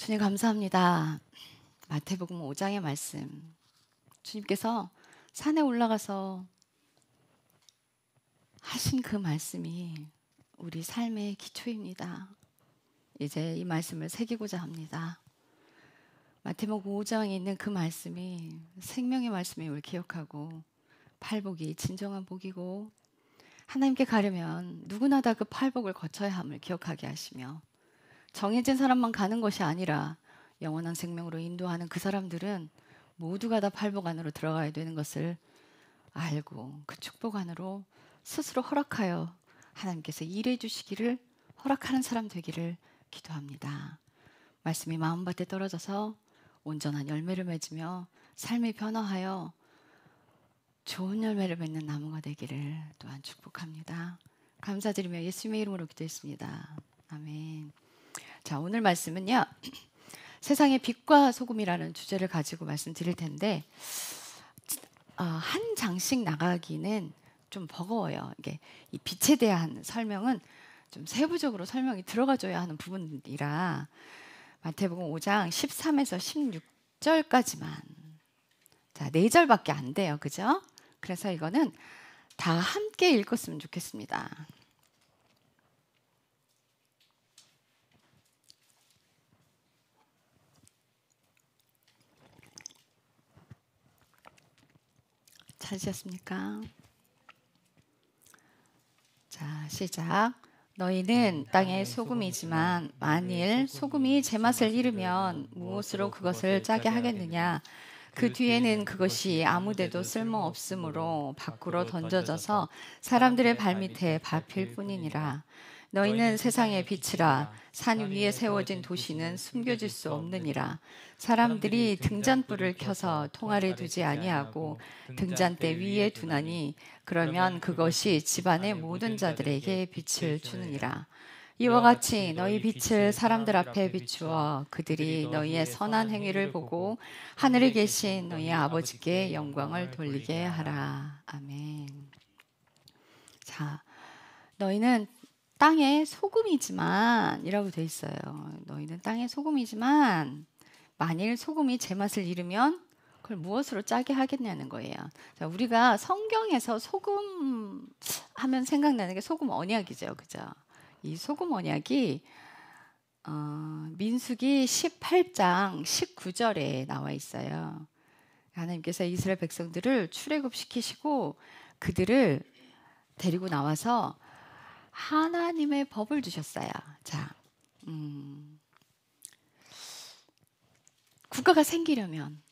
주님 감사합니다. 마태복음 5장의 말씀. 주님께서 산에 올라가서 하신 그 말씀이 우리 삶의 기초입니다. 이제 이 말씀을 새기고자 합니다. 마태복음 5장에 있는 그 말씀이 생명의 말씀임을 기억하고 팔복이 진정한 복이고 하나님께 가려면 누구나 다 그 팔복을 거쳐야 함을 기억하게 하시며 정해진 사람만 가는 것이 아니라 영원한 생명으로 인도하는 그 사람들은 모두가 다 팔복 안으로 들어가야 되는 것을 알고 그 축복 안으로 스스로 허락하여 하나님께서 일해 주시기를 허락하는 사람 되기를 기도합니다. 말씀이 마음밭에 떨어져서 온전한 열매를 맺으며 삶이 변화하여 좋은 열매를 맺는 나무가 되기를 또한 축복합니다. 감사드리며 예수님의 이름으로 기도했습니다. 아멘. 자, 오늘 말씀은요. 세상의 빛과 소금이라는 주제를 가지고 말씀드릴 텐데 한 장씩 나가기는 좀 버거워요. 이게 이 빛에 대한 설명은 좀 세부적으로 설명이 들어가줘야 하는 부분이라 마태복음 5장 13에서 16절까지만 자, 4절밖에 안 돼요. 그죠? 그래서 이거는 다 함께 읽었으면 좋겠습니다. 찾으셨습니까? 자, 시작. 너희는 땅의 소금이지만 만일 소금이 제맛을 잃으면 무엇으로 그것을 짜게 하겠느냐? 그 뒤에는 그것이 아무데도 쓸모없으므로 밖으로 던져져서 사람들의 발밑에 밟힐 뿐이니라. 너희는 세상의 빛이라. 산 위에 세워진 도시는 숨겨질 수 없느니라. 사람들이 등잔불을 켜서 통아래 두지 아니하고 등잔대 위에 두나니 그러면 그것이 집안의 모든 자들에게 빛을 주느니라. 이와 같이 너희 빛을 사람들 앞에 비추어 그들이 너희의 선한 행위를 보고 하늘에 계신 너희 아버지께 영광을 돌리게 하라. 아멘. 자, 너희는 땅의 소금이지만 이라고 돼 있어요. 너희는 땅의 소금이지만 만일 소금이 제맛을 잃으면 그걸 무엇으로 짜게 하겠냐는 거예요. 자, 우리가 성경에서 소금 하면 생각나는 게 소금 언약이죠. 그죠? 이 소금 언약이 민수기 18장 19절에 나와 있어요. 하나님께서 이스라엘 백성들을 출애굽시키시고 그들을 데리고 나와서 하나님의 법을 주셨어요. 자, 국가가 생기려면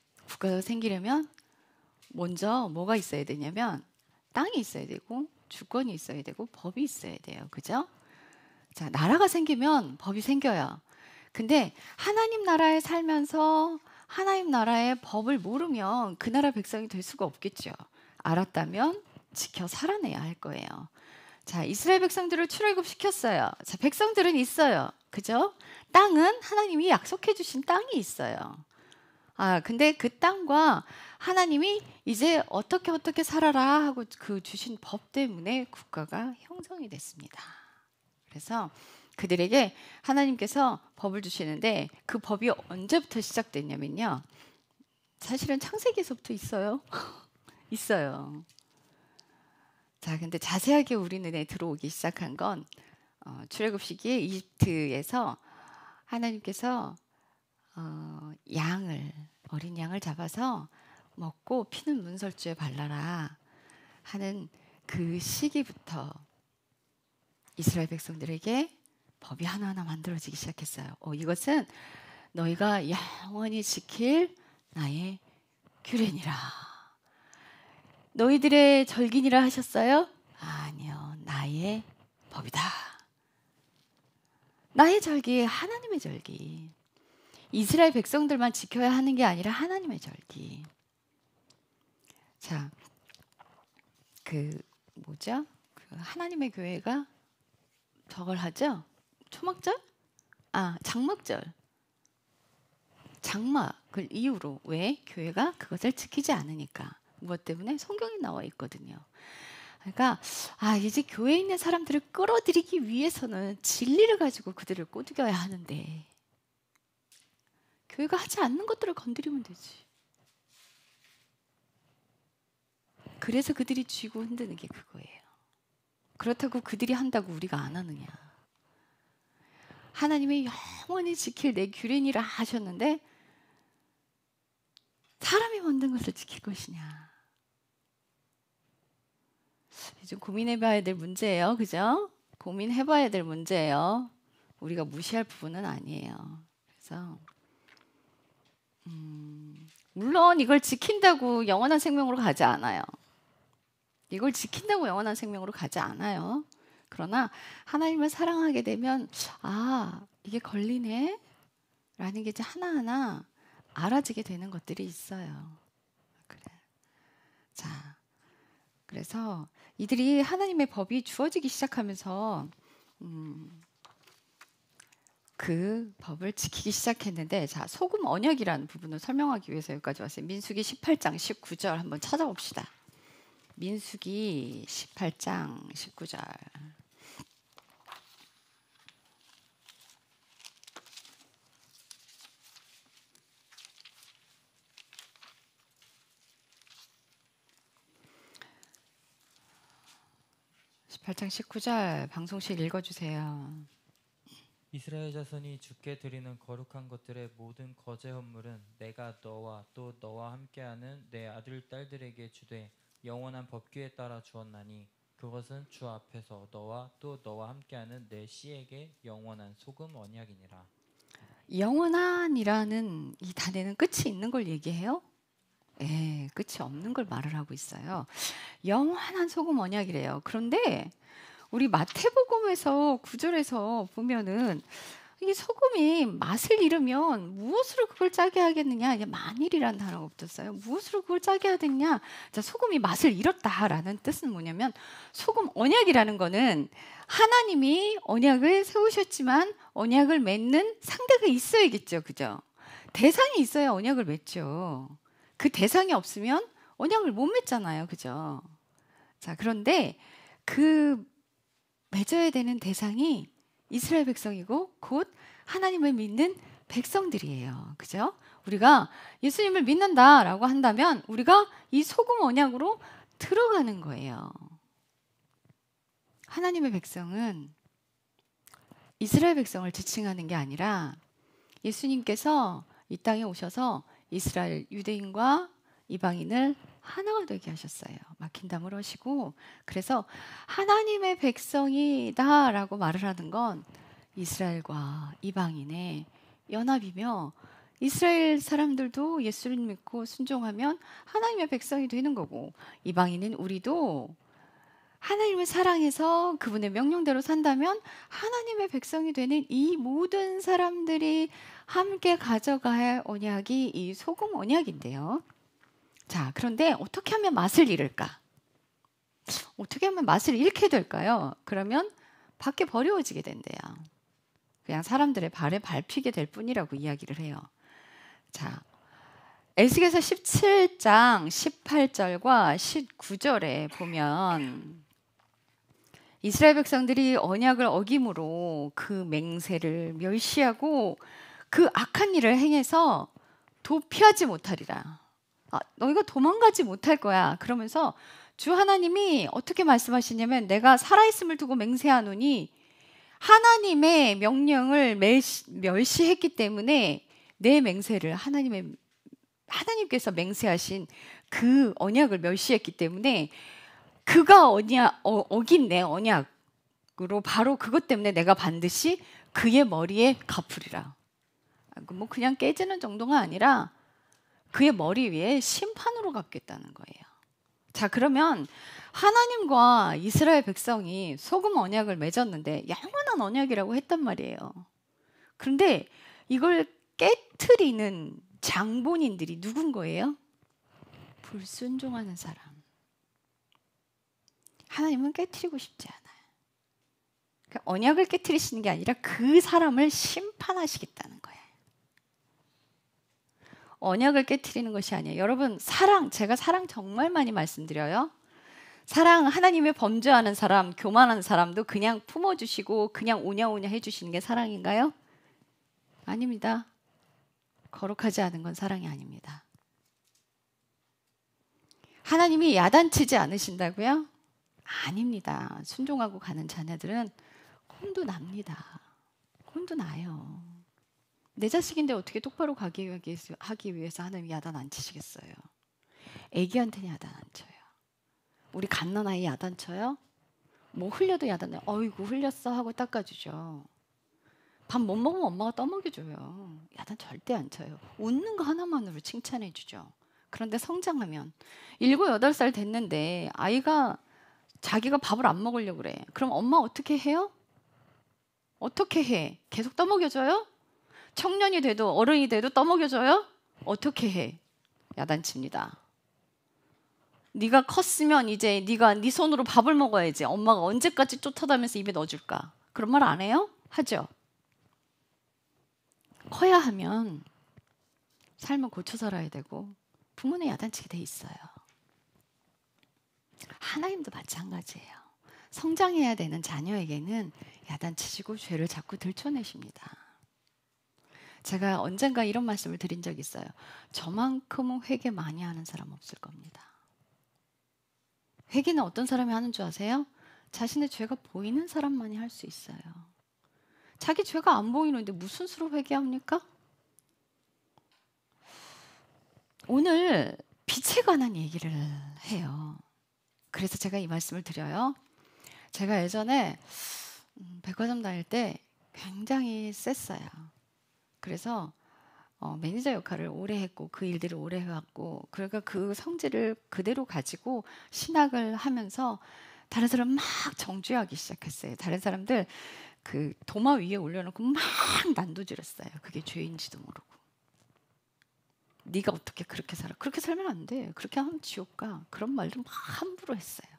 먼저 뭐가 있어야 되냐면 땅이 있어야 되고 주권이 있어야 되고 법이 있어야 돼요. 그죠? 자, 나라가 생기면 법이 생겨요. 근데 하나님 나라에 살면서 하나님 나라의 법을 모르면 그 나라 백성이 될 수가 없겠죠. 알았다면 지켜 살아내야 할 거예요. 자, 이스라엘 백성들을 출애굽시켰어요. 자, 백성들은 있어요. 그죠? 땅은 하나님이 약속해 주신 땅이 있어요. 근데 그 땅과 하나님이 이제 어떻게 살아라 하고 그 주신 법 때문에 국가가 형성이 됐습니다. 그래서 그들에게 하나님께서 법을 주시는데 그 법이 언제부터 시작됐냐면요. 사실은 창세기에서부터 있어요. 있어요. 자, 근데 자세하게 우리 눈에 들어오기 시작한 건 출애굽시기에 이집트에서 하나님께서 어린 양을 잡아서 먹고 피는 문설주에 발라라 하는 그 시기부터 이스라엘 백성들에게 법이 하나하나 만들어지기 시작했어요. 이것은 너희가 영원히 지킬 나의 규례니라. 너희들의 절기니라 하셨어요? 아니요, 나의 법이다. 나의 절기, 하나님의 절기. 이스라엘 백성들만 지켜야 하는 게 아니라 하나님의 절기. 자, 그 하나님의 교회가 저걸 하죠? 초막절? 장막절. 장막을 이유로 왜? 교회가 그것을 지키지 않으니까. 무엇 때문에? 성경에 나와 있거든요. 그러니까 이제 교회에 있는 사람들을 끌어들이기 위해서는 진리를 가지고 그들을 꼬드겨야 하는데 교회가 하지 않는 것들을 건드리면 되지. 그래서 그들이 쥐고 흔드는 게 그거예요. 그렇다고 그들이 한다고 우리가 안 하느냐. 하나님이 영원히 지킬 내 규례니라 하셨는데 사람이 만든 것을 지킬 것이냐. 좀 고민해봐야 될 문제예요. 그죠? 고민해봐야 될 문제예요. 우리가 무시할 부분은 아니에요. 그래서 물론 이걸 지킨다고 영원한 생명으로 가지 않아요. 이걸 지킨다고 영원한 생명으로 가지 않아요. 그러나 하나님을 사랑하게 되면 아, 이게 걸리네? 라는 게 이제 하나하나 알아지게 되는 것들이 있어요. 그래. 자, 그래서 이들이 하나님의 법이 주어지기 시작하면서 그 법을 지키기 시작했는데, 자, 소금 언약이라는 부분을 설명하기 위해서 여기까지 왔어요. 민수기 18장 19절 한번 찾아봅시다. 민수기 18장 19절. (18장 19절) 방송실 읽어주세요. 이스라엘 자손이 주께 드리는 거룩한 것들의 모든 거제 헌물은 내가 너와 또 너와 함께하는 내 아들 딸들에게 주되 영원한 법규에 따라 주었나니 그것은 주 앞에서 너와 또 너와 함께하는 내 씨에게 영원한 소금 언약이니라. 영원한이라는 이 단에는 끝이 있는 걸 얘기해요? 예, 끝이 없는 걸 말을 하고 있어요. 영원한 소금 언약이래요. 그런데 우리 마태복음에서 9절에서 보면은 이게 소금이 맛을 잃으면 무엇으로 그걸 짜게 하겠느냐? 이게 만일이라는 단어가 없었어요. 무엇으로 그걸 짜게 하겠냐? 자, 소금이 맛을 잃었다라는 뜻은 뭐냐면 소금 언약이라는 거는 하나님이 언약을 세우셨지만 언약을 맺는 상대가 있어야겠죠. 그죠? 대상이 있어야 언약을 맺죠. 그 대상이 없으면 언약을 못 맺잖아요. 그죠? 자, 그런데 그 맺어야 되는 대상이 이스라엘 백성이고 곧 하나님을 믿는 백성들이에요. 그죠? 우리가 예수님을 믿는다라고 한다면 우리가 이 소금 언약으로 들어가는 거예요. 하나님의 백성은 이스라엘 백성을 지칭하는 게 아니라 예수님께서 이 땅에 오셔서 이스라엘 유대인과 이방인을 하나가 되게 하셨어요. 막힌 담을 하시고, 그래서 하나님의 백성이다라고 말을 하는 건 이스라엘과 이방인의 연합이며 이스라엘 사람들도 예수를 믿고 순종하면 하나님의 백성이 되는 거고 이방인은 우리도 하나님을 사랑해서 그분의 명령대로 산다면 하나님의 백성이 되는 이 모든 사람들이 함께 가져가야 할 언약이 이 소금 언약인데요. 자, 그런데 어떻게 하면 맛을 잃을까? 어떻게 하면 맛을 잃게 될까요? 그러면 밖에 버려지게 된대요. 그냥 사람들의 발에 밟히게 될 뿐이라고 이야기를 해요. 자, 에스겔서 17장 18절과 19절에 보면 이스라엘 백성들이 언약을 어김으로 그 맹세를 멸시하고 그 악한 일을 행해서 도피하지 못하리라. 아, 너희가 도망가지 못할 거야. 그러면서 주 하나님이 어떻게 말씀하시냐면 내가 살아있음을 두고 맹세하노니 하나님의 명령을 멸시했기 때문에 내 맹세를 하나님께서 맹세하신 그 언약을 멸시했기 때문에 그가 어긴 내 언약으로 바로 그것 때문에 내가 반드시 그의 머리에 갚으리라. 뭐 그냥 깨지는 정도가 아니라 그의 머리 위에 심판으로 갚겠다는 거예요. 자, 그러면 하나님과 이스라엘 백성이 소금 언약을 맺었는데 영원한 언약이라고 했단 말이에요. 그런데 이걸 깨트리는 장본인들이 누군 거예요? 불순종하는 사람. 하나님은 깨트리고 싶지 않아요. 그러니까 언약을 깨트리시는 게 아니라 그 사람을 심판하시겠다는 거예요. 언약을 깨트리는 것이 아니에요. 여러분, 제가 사랑 정말 많이 말씀드려요. 사랑, 하나님의 범죄하는 사람, 교만한 사람도 그냥 품어주시고 그냥 오냐오냐 해주시는 게 사랑인가요? 아닙니다. 거룩하지 않은 건 사랑이 아닙니다. 하나님이 야단치지 않으신다고요? 아닙니다. 순종하고 가는 자녀들은 혼도 납니다. 혼도 나요. 내 자식인데 어떻게 똑바로 하기 위해서 하나님이 야단 안 치시겠어요? 애기한테는 야단 안 쳐요. 우리 갓난아이 야단 쳐요? 뭐 흘려도 야단해요. 어이구 흘렸어 하고 닦아주죠. 밥 못 먹으면 엄마가 떠먹여줘요. 야단 절대 안 쳐요. 웃는 거 하나만으로 칭찬해주죠. 그런데 성장하면 7, 8살 됐는데 아이가 자기가 밥을 안 먹으려고 그래. 그럼 엄마 어떻게 해요? 어떻게 해? 계속 떠먹여줘요? 청년이 돼도 어른이 돼도 떠먹여줘요? 어떻게 해? 야단칩니다. 네가 컸으면 이제 네가 네 손으로 밥을 먹어야지. 엄마가 언제까지 쫓아다니면서 입에 넣어줄까? 그런 말 안 해요? 하죠. 커야 하면 삶을 고쳐 살아야 되고 부모는 야단치게 돼 있어요. 하나님도 마찬가지예요. 성장해야 되는 자녀에게는 야단치시고 죄를 자꾸 들춰내십니다. 제가 언젠가 이런 말씀을 드린 적이 있어요. 저만큼은 회개 많이 하는 사람 없을 겁니다. 회개는 어떤 사람이 하는 줄 아세요? 자신의 죄가 보이는 사람만이 할 수 있어요. 자기 죄가 안 보이는데 무슨 수로 회개합니까? 오늘 빛에 관한 얘기를 해요. 그래서 제가 이 말씀을 드려요. 제가 예전에 백화점 다닐 때 굉장히 셌어요. 그래서 매니저 역할을 오래 했고 그 일들을 오래 해왔고 그러니까 그 성질을 그대로 가지고 신학을 하면서 다른 사람 막 정죄하기 시작했어요. 다른 사람들 그 도마 위에 올려놓고 막 난도질했어요. 그게 죄인지도 모르고. 네가 어떻게 그렇게 살아? 그렇게 살면 안 돼. 그렇게 하면 지옥 가. 그런 말도 막 함부로 했어요.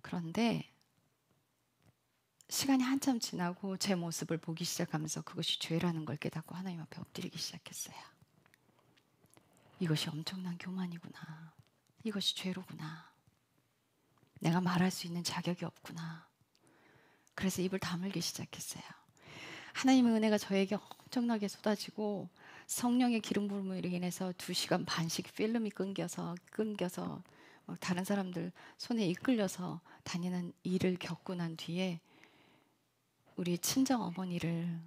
그런데 시간이 한참 지나고 제 모습을 보기 시작하면서 그것이 죄라는 걸 깨닫고 하나님 앞에 엎드리기 시작했어요. 이것이 엄청난 교만이구나. 이것이 죄로구나. 내가 말할 수 있는 자격이 없구나. 그래서 입을 다물기 시작했어요. 하나님의 은혜가 저에게 엄청나게 쏟아지고 성령의 기름 부음으로 인해서 2시간 반씩 필름이 끊겨서 다른 사람들 손에 이끌려서 다니는 일을 겪고 난 뒤에 우리 친정 어머니를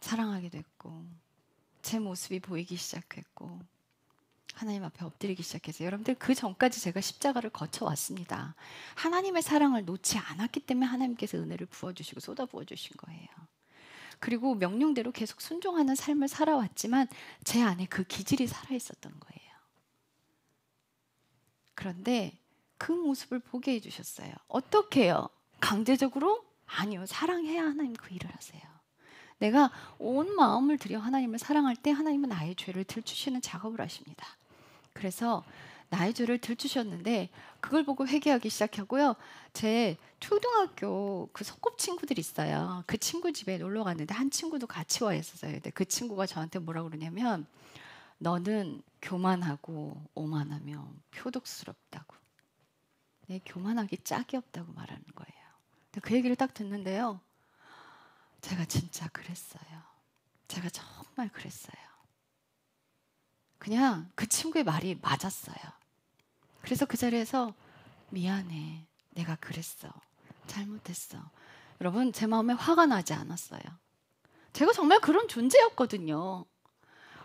사랑하게 됐고 제 모습이 보이기 시작했고 하나님 앞에 엎드리기 시작했어요. 여러분들 그 전까지 제가 십자가를 거쳐왔습니다. 하나님의 사랑을 놓지 않았기 때문에 하나님께서 은혜를 부어주시고 쏟아부어 주신 거예요. 그리고 명령대로 계속 순종하는 삶을 살아왔지만 제 안에 그 기질이 살아있었던 거예요. 그런데 그 모습을 보게 해주셨어요. 어떻게 해요? 강제적으로? 아니요. 사랑해야 하나님 그 일을 하세요. 내가 온 마음을 들여 하나님을 사랑할 때 하나님은 나의 죄를 들추시는 작업을 하십니다. 그래서 나의 죄를 들추셨는데 그걸 보고 회개하기 시작하고요. 제 초등학교 그 소꿉친구들이 있어요. 그 친구 집에 놀러 갔는데 한 친구도 같이 와 있었어요. 근데 그 친구가 저한테 뭐라고 그러냐면 너는 교만하고 오만하며 표독스럽다고. 내 교만하기 짝이 없다고 말하는 거예요. 근데 그 얘기를 딱 듣는데요. 제가 진짜 그랬어요. 제가 정말 그랬어요. 그냥 그 친구의 말이 맞았어요. 그래서 그 자리에서 미안해. 내가 그랬어. 잘못했어. 여러분 제 마음에 화가 나지 않았어요. 제가 정말 그런 존재였거든요.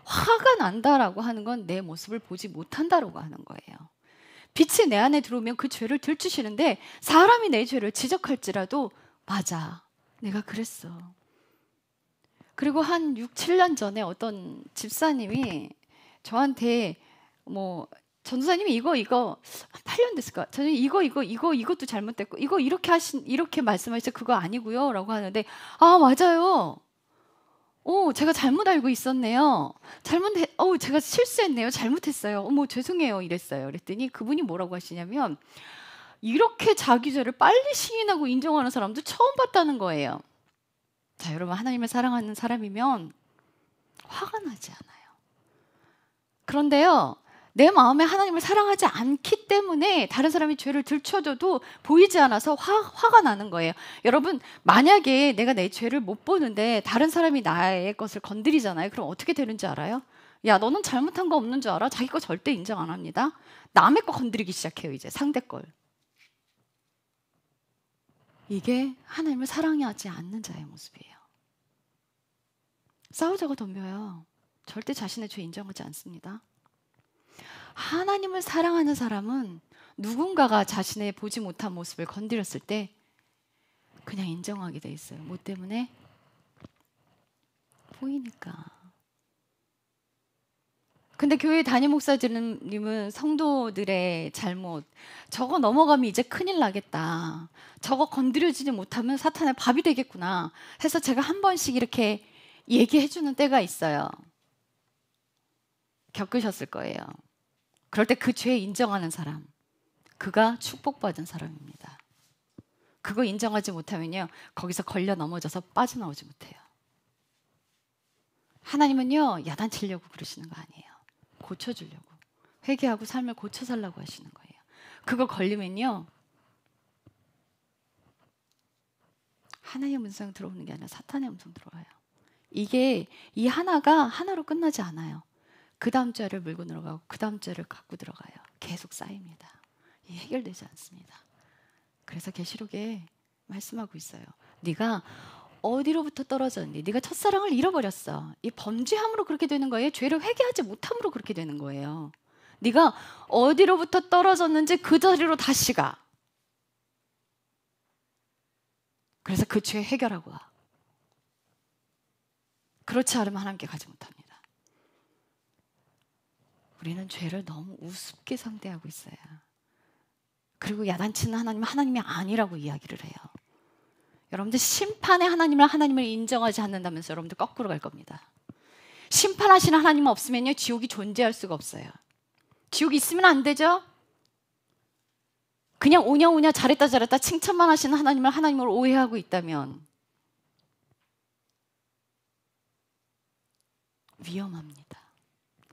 화가 난다라고 하는 건 내 모습을 보지 못한다라고 하는 거예요. 빛이 내 안에 들어오면 그 죄를 들추시는데 사람이 내 죄를 지적할지라도 맞아. 내가 그랬어. 그리고 한 6, 7년 전에 어떤 집사님이 저한테 뭐 전도사님이 이거 한 8년 됐을까? 저는 이것도 잘못됐고 이거 이렇게 말씀하시죠. 그거 아니고요라고 하는데 아 맞아요. 제가 잘못 알고 있었네요. 제가 실수했네요. 잘못했어요. 죄송해요. 이랬어요. 그랬더니 그분이 뭐라고 하시냐면 이렇게 자기 죄를 빨리 시인하고 인정하는 사람도 처음 봤다는 거예요. 자, 여러분 하나님을 사랑하는 사람이면 화가 나지 않아요. 그런데요. 내 마음에 하나님을 사랑하지 않기 때문에 다른 사람이 죄를 들춰줘도 보이지 않아서 화가 나는 거예요. 여러분, 만약에 내가 내 죄를 못 보는데 다른 사람이 나의 것을 건드리잖아요. 그럼 어떻게 되는지 알아요? 야, 너는 잘못한 거 없는 줄 알아? 자기 거 절대 인정 안 합니다. 남의 거 건드리기 시작해요. 이제 상대 걸. 이게 하나님을 사랑하지 않는 자의 모습이에요. 싸우자고 덤벼요. 절대 자신의 죄 인정하지 않습니다. 하나님을 사랑하는 사람은 누군가가 자신의 보지 못한 모습을 건드렸을 때 그냥 인정하게 돼 있어요. 뭐 때문에? 보이니까. 근데 교회 담임 목사님은 성도들의 잘못, 저거 넘어가면 이제 큰일 나겠다, 저거 건드려지지 못하면 사탄의 밥이 되겠구나 해서 제가 한 번씩 이렇게 얘기해 주는 때가 있어요. 겪으셨을 거예요. 그럴 때 그 죄 인정하는 사람, 그가 축복받은 사람입니다. 그거 인정하지 못하면요, 거기서 걸려 넘어져서 빠져나오지 못해요. 하나님은요, 야단치려고 그러시는 거 아니에요. 고쳐주려고, 회개하고 삶을 고쳐 살라고 하시는 거예요. 그거 걸리면요, 하나님의 음성 들어오는 게 아니라 사탄의 음성 들어와요. 이게 이 하나가 하나로 끝나지 않아요. 그 다음 죄를 물고 들어가고 그 다음 죄를 갖고 들어가요. 계속 쌓입니다. 이 해결되지 않습니다. 그래서 계시록에 말씀하고 있어요. 네가 어디로부터 떨어졌니? 네가 첫사랑을 잃어버렸어. 이 범죄함으로 그렇게 되는 거예요. 죄를 회개하지 못함으로 그렇게 되는 거예요. 네가 어디로부터 떨어졌는지 그 자리로 다시 가. 그래서 그 죄 해결하고 와. 그렇지 않으면 하나님께 가지 못합니다. 우리는 죄를 너무 우습게 상대하고 있어요. 그리고 야단치는 하나님은 하나님이 아니라고 이야기를 해요. 여러분들 심판의 하나님을 인정하지 않는다면서 여러분들 거꾸로 갈 겁니다. 심판하시는 하나님 없으면요, 지옥이 존재할 수가 없어요. 지옥이 있으면 안 되죠? 그냥 오냐오냐 잘했다 칭찬만 하시는 하나님을 오해하고 있다면 위험합니다.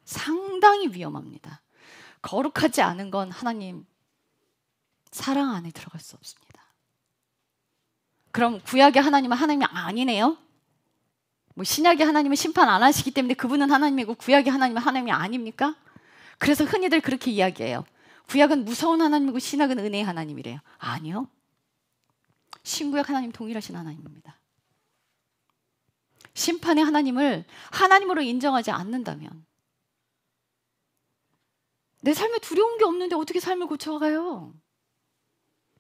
상당히 위험합니다. 거룩하지 않은 건 하나님 사랑 안에 들어갈 수 없습니다. 그럼 구약의 하나님은 하나님이 아니네요? 뭐 신약의 하나님은 심판 안 하시기 때문에 그분은 하나님이고 구약의 하나님은 하나님이 아닙니까? 그래서 흔히들 그렇게 이야기해요. 구약은 무서운 하나님이고 신약은 은혜의 하나님이래요. 아니요. 신구약 하나님 동일하신 하나님입니다. 심판의 하나님을 하나님으로 인정하지 않는다면 내 삶에 두려운 게 없는데 어떻게 삶을 고쳐가요?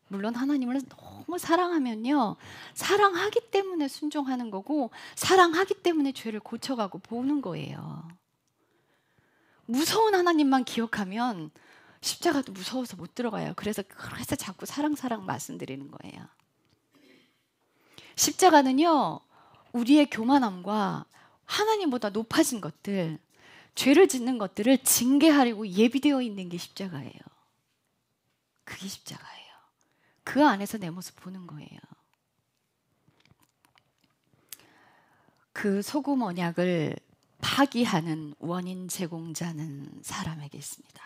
물론 하나님을 너무 사랑하면요, 사랑하기 때문에 순종하는 거고 사랑하기 때문에 죄를 고쳐가고 보는 거예요. 무서운 하나님만 기억하면 십자가도 무서워서 못 들어가요. 그래서 자꾸 사랑 말씀드리는 거예요. 십자가는요, 우리의 교만함과 하나님보다 높아진 것들, 죄를 짓는 것들을 징계하려고 예비되어 있는 게 십자가예요. 그게 십자가예요. 그 안에서 내 모습 보는 거예요. 그 소금 언약을 파기하는 원인 제공자는 사람에게 있습니다.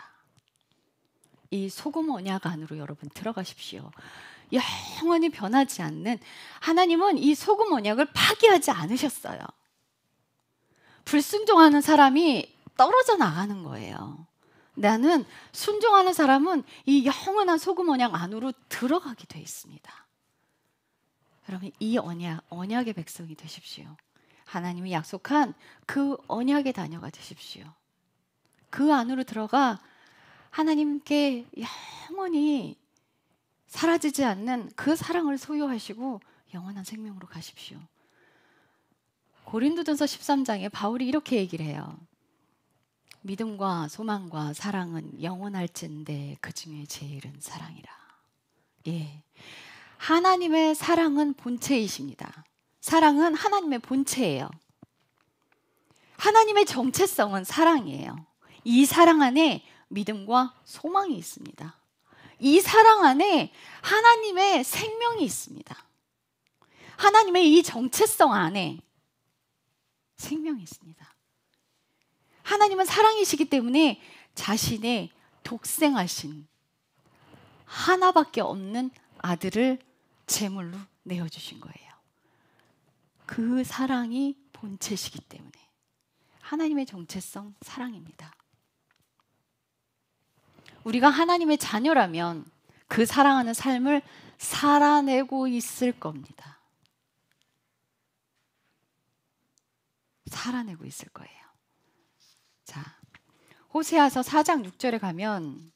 이 소금 언약 안으로 여러분 들어가십시오. 영원히 변하지 않는 하나님은 이 소금 언약을 파기하지 않으셨어요. 불순종하는 사람이 떨어져 나가는 거예요. 나는 순종하는 사람은 이 영원한 소금 언약 안으로 들어가게 돼 있습니다. 여러분, 이 언약의 백성이 되십시오. 하나님이 약속한 그 언약의 자녀가 되십시오. 그 안으로 들어가 하나님께 영원히 사라지지 않는 그 사랑을 소유하시고 영원한 생명으로 가십시오. 고린도전서 13장에 바울이 이렇게 얘기를 해요. 믿음과 소망과 사랑은 영원할진데 그 중에 제일은 사랑이라. 예, 하나님의 사랑은 본체이십니다. 사랑은 하나님의 본체예요. 하나님의 정체성은 사랑이에요. 이 사랑 안에 믿음과 소망이 있습니다. 이 사랑 안에 하나님의 생명이 있습니다. 하나님의 이 정체성 안에 생명이 있습니다. 하나님은 사랑이시기 때문에 자신의 독생하신 하나밖에 없는 아들을 제물로 내어주신 거예요. 그 사랑이 본체시기 때문에. 하나님의 정체성 사랑입니다. 우리가 하나님의 자녀라면 그 사랑하는 삶을 살아내고 있을 겁니다. 살아내고 있을 거예요. 자, 호세아서 4장 6절에 가면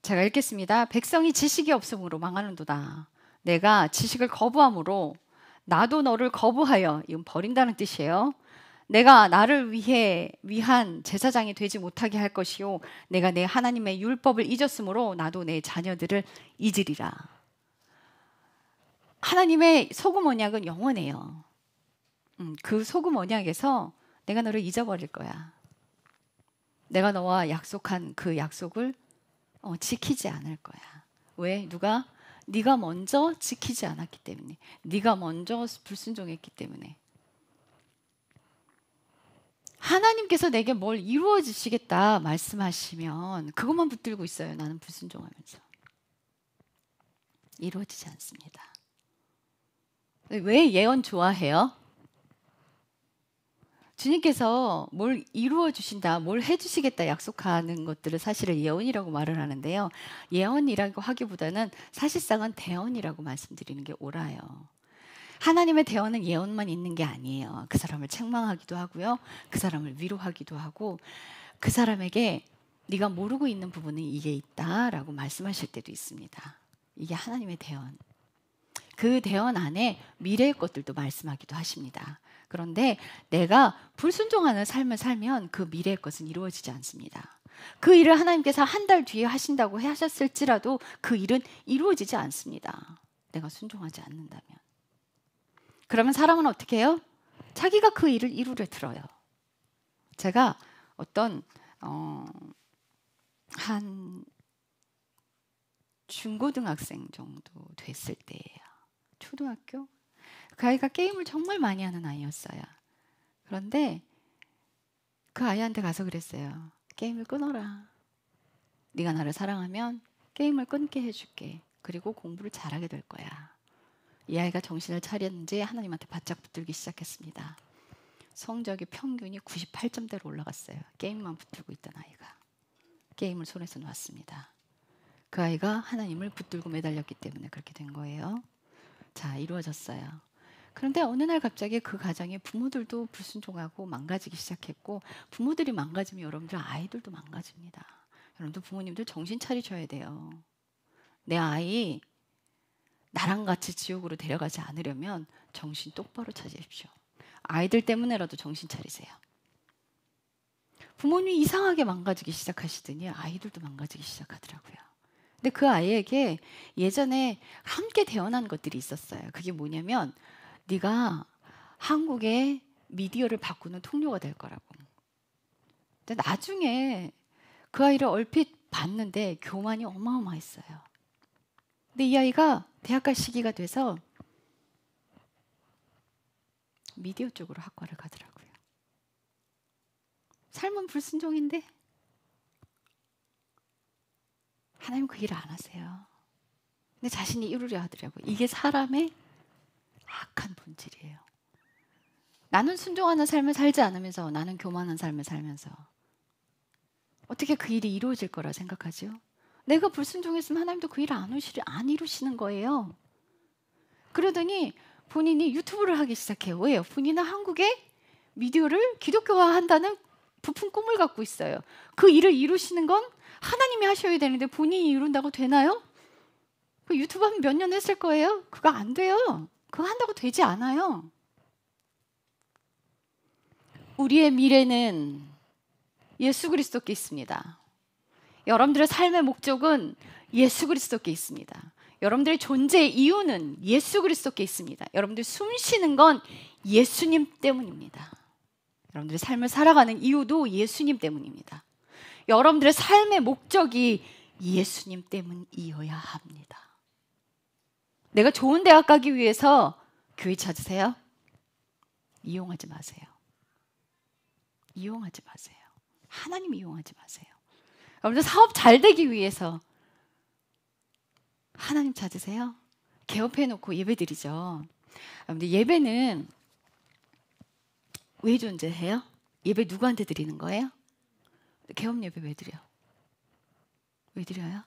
제가 읽겠습니다. 백성이 지식이 없음으로 망하는도다. 내가 지식을 거부함으로 나도 너를 거부하여, 이건 버린다는 뜻이에요. 내가 나를 위한 제사장이 되지 못하게 할 것이요 내가 내 하나님의 율법을 잊었으므로 나도 내 자녀들을 잊으리라. 하나님의 소금 언약은 영원해요. 그 소금 언약에서 내가 너를 잊어버릴 거야. 내가 너와 약속한 그 약속을 지키지 않을 거야. 왜? 누가? 네가 먼저 지키지 않았기 때문에. 네가 먼저 불순종했기 때문에. 하나님께서 내게 뭘 이루어 주시겠다 말씀하시면 그것만 붙들고 있어요. 나는 불순종하면서. 이루어지지 않습니다. 왜 예언 좋아해요? 주님께서 뭘 이루어 주신다, 뭘 해주시겠다 약속하는 것들을 사실은 예언이라고 말을 하는데요. 예언이라고 하기보다는 사실상은 대언이라고 말씀드리는 게 옳아요. 하나님의 대언은 예언만 있는 게 아니에요. 그 사람을 책망하기도 하고요. 그 사람을 위로하기도 하고 그 사람에게 네가 모르고 있는 부분은 이게 있다라고 말씀하실 때도 있습니다. 이게 하나님의 대언. 그 대언 안에 미래의 것들도 말씀하기도 하십니다. 그런데 내가 불순종하는 삶을 살면 그 미래의 것은 이루어지지 않습니다. 그 일을 하나님께서 한 달 뒤에 하신다고 하셨을지라도 그 일은 이루어지지 않습니다. 내가 순종하지 않는다면. 그러면 사람은 어떻게 해요? 자기가 그 일을 이루려 들어요. 제가 어떤 한 중고등학생 정도 됐을 때예요. 초등학교? 그 아이가 게임을 정말 많이 하는 아이였어요. 그런데 그 아이한테 가서 그랬어요. 게임을 끊어라. 네가 나를 사랑하면 게임을 끊게 해줄게. 그리고 공부를 잘하게 될 거야. 이 아이가 정신을 차렸는지 하나님한테 바짝 붙들기 시작했습니다. 성적이 평균이 98점대로 올라갔어요. 게임만 붙들고 있던 아이가. 게임을 손에서 놨습니다. 그 아이가 하나님을 붙들고 매달렸기 때문에 그렇게 된 거예요. 자, 이루어졌어요. 그런데 어느 날 갑자기 그 가정의 부모들도 불순종하고 망가지기 시작했고, 부모들이 망가지면 여러분들 아이들도 망가집니다. 여러분들 부모님들 정신 차리셔야 돼요. 내 아이 나랑 같이 지옥으로 데려가지 않으려면 정신 똑바로 차리십시오. 아이들 때문에라도 정신 차리세요. 부모님이 이상하게 망가지기 시작하시더니 아이들도 망가지기 시작하더라고요. 근데 그 아이에게 예전에 함께 대언한 것들이 있었어요. 그게 뭐냐면 네가 한국의 미디어를 바꾸는 통로가 될 거라고. 근데 나중에 그 아이를 얼핏 봤는데 교만이 어마어마했어요. 근데 이 아이가 대학 갈 시기가 돼서 미디어 쪽으로 학과를 가더라고요. 삶은 불순종인데 하나님 그 일을 안 하세요. 근데 자신이 이루려 하더라고요. 이게 사람의 악한 본질이에요. 나는 순종하는 삶을 살지 않으면서 나는 교만한 삶을 살면서 어떻게 그 일이 이루어질 거라 생각하죠? 내가 불순종했으면 하나님도 그 일을 안 이루시는 거예요. 그러더니 본인이 유튜브를 하기 시작해요. 왜요? 본인은 한국의 미디어를 기독교화한다는 부푼 꿈을 갖고 있어요. 그 일을 이루시는 건 하나님이 하셔야 되는데 본인이 이룬다고 되나요? 그 유튜브 하면 몇 년 했을 거예요? 그거 안 돼요. 그거 한다고 되지 않아요. 우리의 미래는 예수 그리스도께 있습니다. 여러분들의 삶의 목적은 예수 그리스도께 있습니다. 여러분들의 존재의 이유는 예수 그리스도께 있습니다. 여러분들 숨 쉬는 건 예수님 때문입니다. 여러분들의 삶을 살아가는 이유도 예수님 때문입니다. 여러분들의 삶의 목적이 예수님 때문이어야 합니다. 내가 좋은 대학 가기 위해서 교회 찾으세요? 이용하지 마세요. 이용하지 마세요. 하나님 이용하지 마세요. 여러분들 사업 잘 되기 위해서 하나님 찾으세요? 개업해놓고 예배드리죠. 여러분들 예배는 왜 존재해요? 예배 누구한테 드리는 거예요? 개업 예배 왜 드려? 왜 드려요?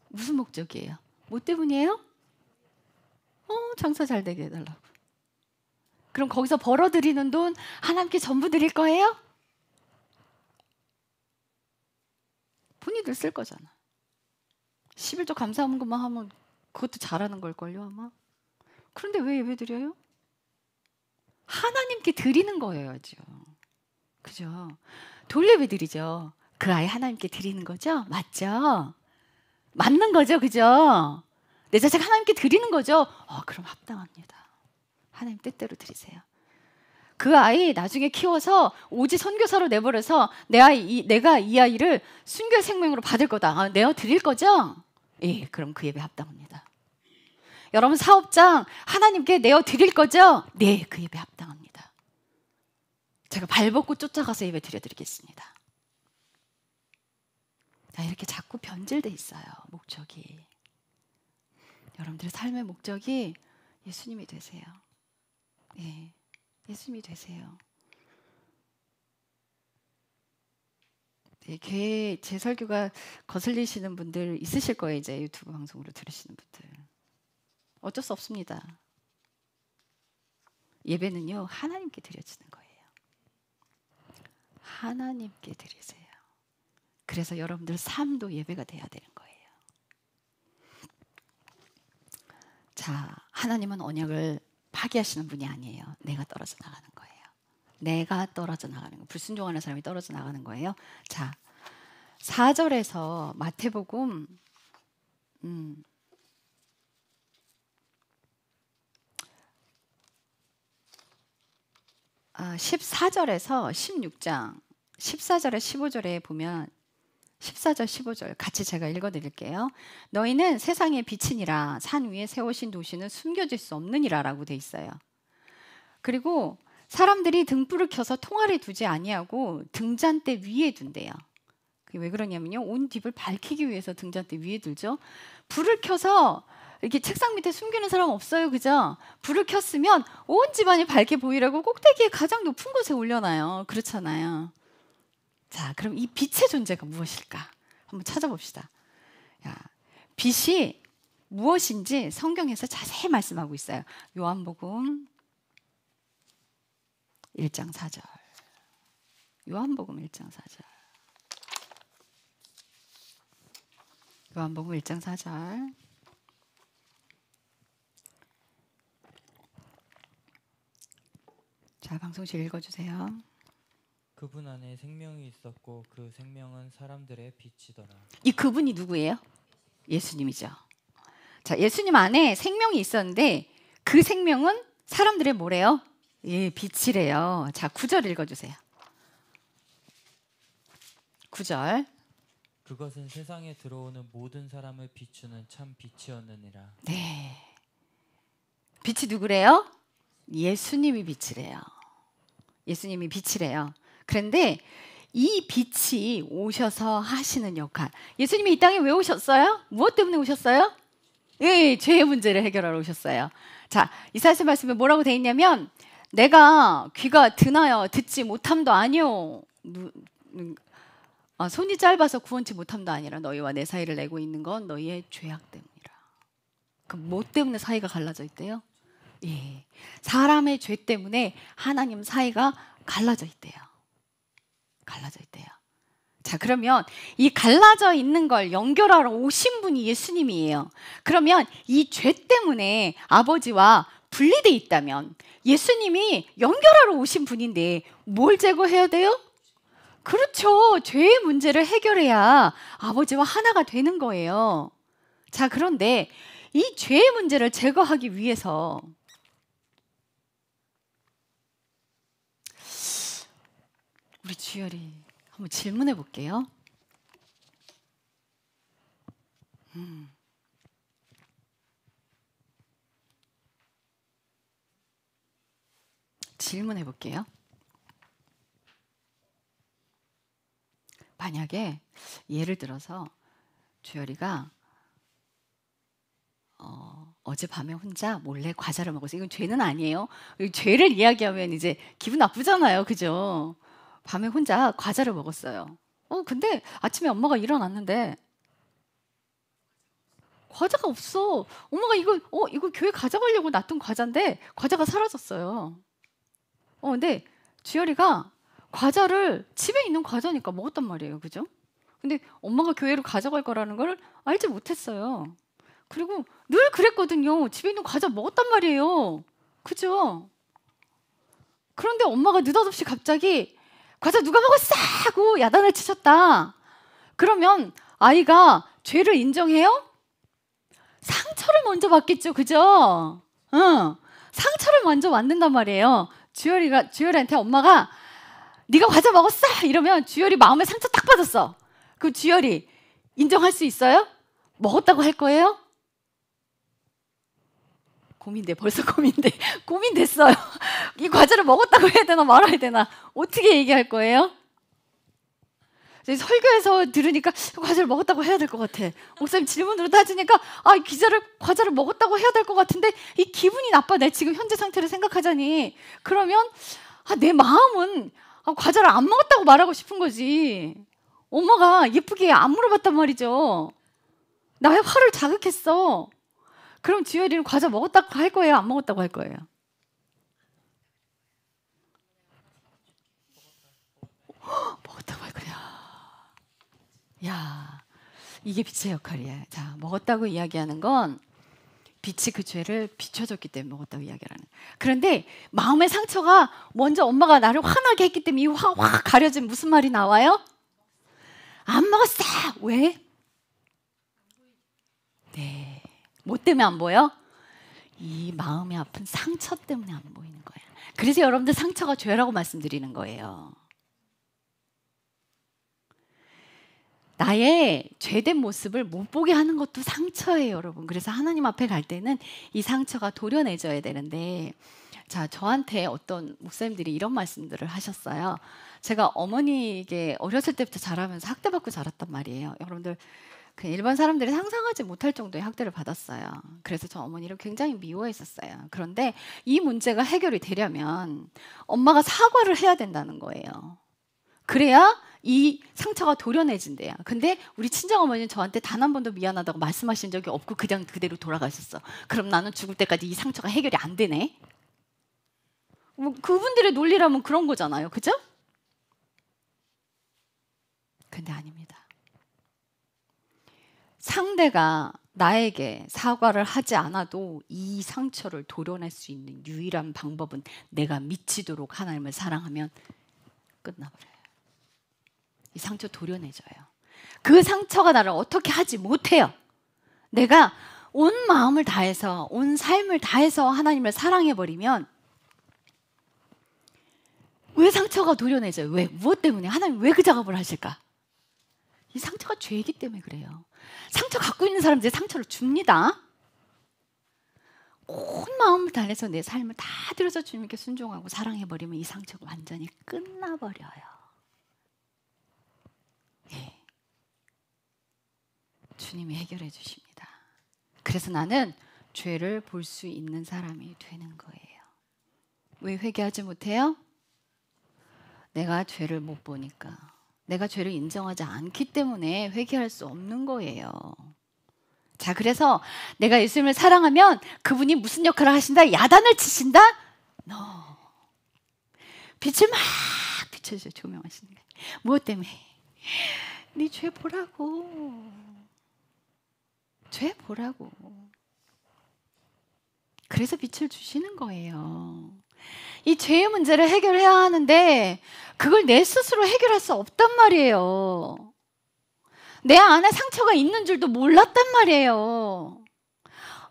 무슨 목적이에요? 뭐 때문이에요? 장사 잘 되게 해달라고. 그럼 거기서 벌어들이는 돈 하나님께 전부 드릴 거예요? 본인들 쓸 거잖아. 11조 감사함금만 하면 그것도 잘하는 걸걸요 아마. 그런데 왜 예배 드려요? 하나님께 드리는 거예요죠. 그죠? 돌예배 드리죠. 그 아이 하나님께 드리는 거죠? 맞죠? 맞는 거죠, 그죠? 내 자식 하나님께 드리는 거죠? 그럼 합당합니다. 하나님 뜻대로 드리세요. 그 아이 나중에 키워서 오지 선교사로 내버려서 내가 이 아이를 순교 생명으로 받을 거다. 내어 드릴 거죠? 예, 그럼 그 예배 합당합니다. 여러분 사업장 하나님께 내어 드릴 거죠? 네, 그 예배 합당합니다. 제가 발벗고 쫓아가서 예배 드려드리겠습니다. 이렇게 자꾸 변질돼 있어요, 목적이. 여러분들의 삶의 목적이 예수님이 되세요. 예, 예수님이 되세요. 네, 제 설교가 거슬리시는 분들 있으실 거예요. 이제 유튜브 방송으로 들으시는 분들. 어쩔 수 없습니다. 예배는요, 하나님께 드려지는 거예요. 하나님께 드리세요. 그래서 여러분들 삶도 예배가 돼야 되는 거예요. 자, 하나님은 언약을 파기하시는 분이 아니에요. 내가 떨어져 나가는 거예요. 내가 떨어져 나가는 거. 불순종하는 사람이 떨어져 나가는 거예요. 자, 4절에서 마태복음 14절에서 16장 14절에 15절에 보면 14절 15절 같이 제가 읽어드릴게요. 너희는 세상의 빛이니라. 산 위에 세우신 도시는 숨겨질 수 없느니라 라고 돼 있어요. 그리고 사람들이 등불을 켜서 통아리 두지 아니하고 등잔대 위에 둔대요. 그게 왜 그러냐면요, 온 집을 밝히기 위해서 등잔대 위에 두죠. 불을 켜서 이렇게 책상 밑에 숨기는 사람 없어요, 그죠? 불을 켰으면 온 집안이 밝게 보이라고 꼭대기에 가장 높은 곳에 올려놔요. 그렇잖아요. 자, 그럼 이 빛의 존재가 무엇일까? 한번 찾아봅시다. 빛이 무엇인지 성경에서 자세히 말씀하고 있어요. 요한복음 1장 4절. 요한복음 1장 4절. 요한복음 1장 4절. 자, 방송실 읽어주세요. 그분 안에 생명이 있었고 그 생명은 사람들의 빛이더라. 이 그분이 누구예요? 예수님이죠. 자, 예수님 안에 생명이 있었는데 그 생명은 사람들의 뭐래요? 예, 빛이래요. 자, 9절 읽어주세요. 9절. 그것은 세상에 들어오는 모든 사람을 비추는 참 빛이었느니라. 네. 빛이 누구래요? 예수님이 빛이래요. 예수님이 빛이래요. 그런데 이 빛이 오셔서 하시는 역할. 예수님이 이 땅에 왜 오셨어요? 무엇 때문에 오셨어요? 예, 죄의 문제를 해결하러 오셨어요. 자, 이사야서 말씀에 뭐라고 돼 있냐면 내가 귀가 드나요 듣지 못함도 아니요. 손이 짧아서 구원치 못함도 아니라 너희와 내 사이를 내고 있는 건 너희의 죄악 때문이라. 그럼 뭐 때문에 사이가 갈라져 있대요? 예, 사람의 죄 때문에 하나님 사이가 갈라져 있대요. 갈라져 있대요. 자, 그러면 이 갈라져 있는 걸 연결하러 오신 분이 예수님이에요. 그러면 이 죄 때문에 아버지와 분리돼 있다면 예수님이 연결하러 오신 분인데 뭘 제거해야 돼요? 그렇죠. 죄의 문제를 해결해야 아버지와 하나가 되는 거예요. 자, 그런데 이 죄의 문제를 제거하기 위해서 우리 주열이 한번 질문해 볼게요. 질문해 볼게요. 만약에 예를 들어서 주열이가 어젯밤에 혼자 몰래 과자를 먹었어요. 이건 죄는 아니에요. 죄를 이야기하면 이제 기분 나쁘잖아요. 그죠? 밤에 혼자 과자를 먹었어요. 근데 아침에 엄마가 일어났는데 과자가 없어. 엄마가 이거 교회 가져가려고 놨던 과자인데 과자가 사라졌어요. 근데 주열이가 과자를 집에 있는 과자니까 먹었단 말이에요. 그죠? 근데 엄마가 교회로 가져갈 거라는 걸 알지 못했어요. 그리고 늘 그랬거든요. 집에 있는 과자 먹었단 말이에요. 그죠? 그런데 엄마가 느닷없이 갑자기 과자 누가 먹었어? 하고 야단을 치셨다. 그러면 아이가 죄를 인정해요? 상처를 먼저 받겠죠. 그죠? 상처를 먼저 받는단 말이에요. 주열이한테 엄마가 네가 과자 먹었어? 이러면 주열이 마음에 상처 딱 받았어. 그 주열이 인정할 수 있어요? 먹었다고 할 거예요? 벌써 고민됐어요. 이 과자를 먹었다고 해야 되나 말아야 되나 어떻게 얘기할 거예요? 설교에서 들으니까 과자를 먹었다고 해야 될 것 같아. 목사님 질문으로 따지니까 과자를 먹었다고 해야 될 것 같은데 이 기분이 나빠. 내 지금 현재 상태를 생각하자니. 그러면 내 마음은 과자를 안 먹었다고 말하고 싶은 거지. 엄마가 예쁘게 안 물어봤단 말이죠. 나의 화를 자극했어. 그럼 주열이는 과자 먹었다고 할 거예요? 안 먹었다고 할 거예요? 먹었다고 할 거야. 야, 이게 빛의 역할이야. 자, 먹었다고 이야기하는 건 빛이 그 죄를 비춰줬기 때문에 먹었다고 이야기하는. 그런데 마음의 상처가 먼저 엄마가 나를 화나게 했기 때문에 이 확 가려진 무슨 말이 나와요? 안 먹었어. 왜? 네. 뭐 때문에 안 보여? 이 마음이 아픈 상처 때문에 안 보이는 거야. 그래서 여러분들 상처가 죄라고 말씀드리는 거예요. 나의 죄된 모습을 못 보게 하는 것도 상처예요, 여러분. 그래서 하나님 앞에 갈 때는 이 상처가 도려내져야 되는데, 자, 저한테 어떤 목사님들이 이런 말씀들을 하셨어요. 제가 어머니에게 어렸을 때부터 자라면서 학대받고 자랐단 말이에요. 여러분들 그냥 일반 사람들이 상상하지 못할 정도의 학대를 받았어요. 그래서 저 어머니를 굉장히 미워했었어요. 그런데 이 문제가 해결이 되려면 엄마가 사과를 해야 된다는 거예요. 그래야 이 상처가 도려내진대요. 근데 우리 친정어머니는 저한테 단 한 번도 미안하다고 말씀하신 적이 없고 그냥 그대로 돌아가셨어. 그럼 나는 죽을 때까지 이 상처가 해결이 안 되네. 뭐 그분들의 논리라면 그런 거잖아요. 그죠? 근데 아닙니다. 상대가 나에게 사과를 하지 않아도 이 상처를 도려낼 수 있는 유일한 방법은 내가 미치도록 하나님을 사랑하면 끝나버려요. 이 상처 도려내줘요. 그 상처가 나를 어떻게 하지 못해요. 내가 온 마음을 다해서 온 삶을 다해서 하나님을 사랑해버리면 왜 상처가 도려내져요? 왜? 무엇 때문에? 하나님 왜 그 작업을 하실까? 이 상처가 죄이기 때문에 그래요. 상처 갖고 있는 사람들이 상처를 줍니다. 온 마음을 다해서 내 삶을 다 들여서 주님께 순종하고 사랑해버리면 이 상처가 완전히 끝나버려요. 예. 주님이 해결해 주십니다. 그래서 나는 죄를 볼 수 있는 사람이 되는 거예요. 왜 회개하지 못해요? 내가 죄를 못 보니까. 내가 죄를 인정하지 않기 때문에 회개할 수 없는 거예요. 자, 그래서 내가 예수님을 사랑하면 그분이 무슨 역할을 하신다? 야단을 치신다? No. 빛을 막 비춰주세요. 조명하시는 거예요. 무엇 때문에? 네 죄 보라고. 죄 보라고. 그래서 빛을 주시는 거예요. 이 죄의 문제를 해결해야 하는데 그걸 내 스스로 해결할 수 없단 말이에요. 내 안에 상처가 있는 줄도 몰랐단 말이에요.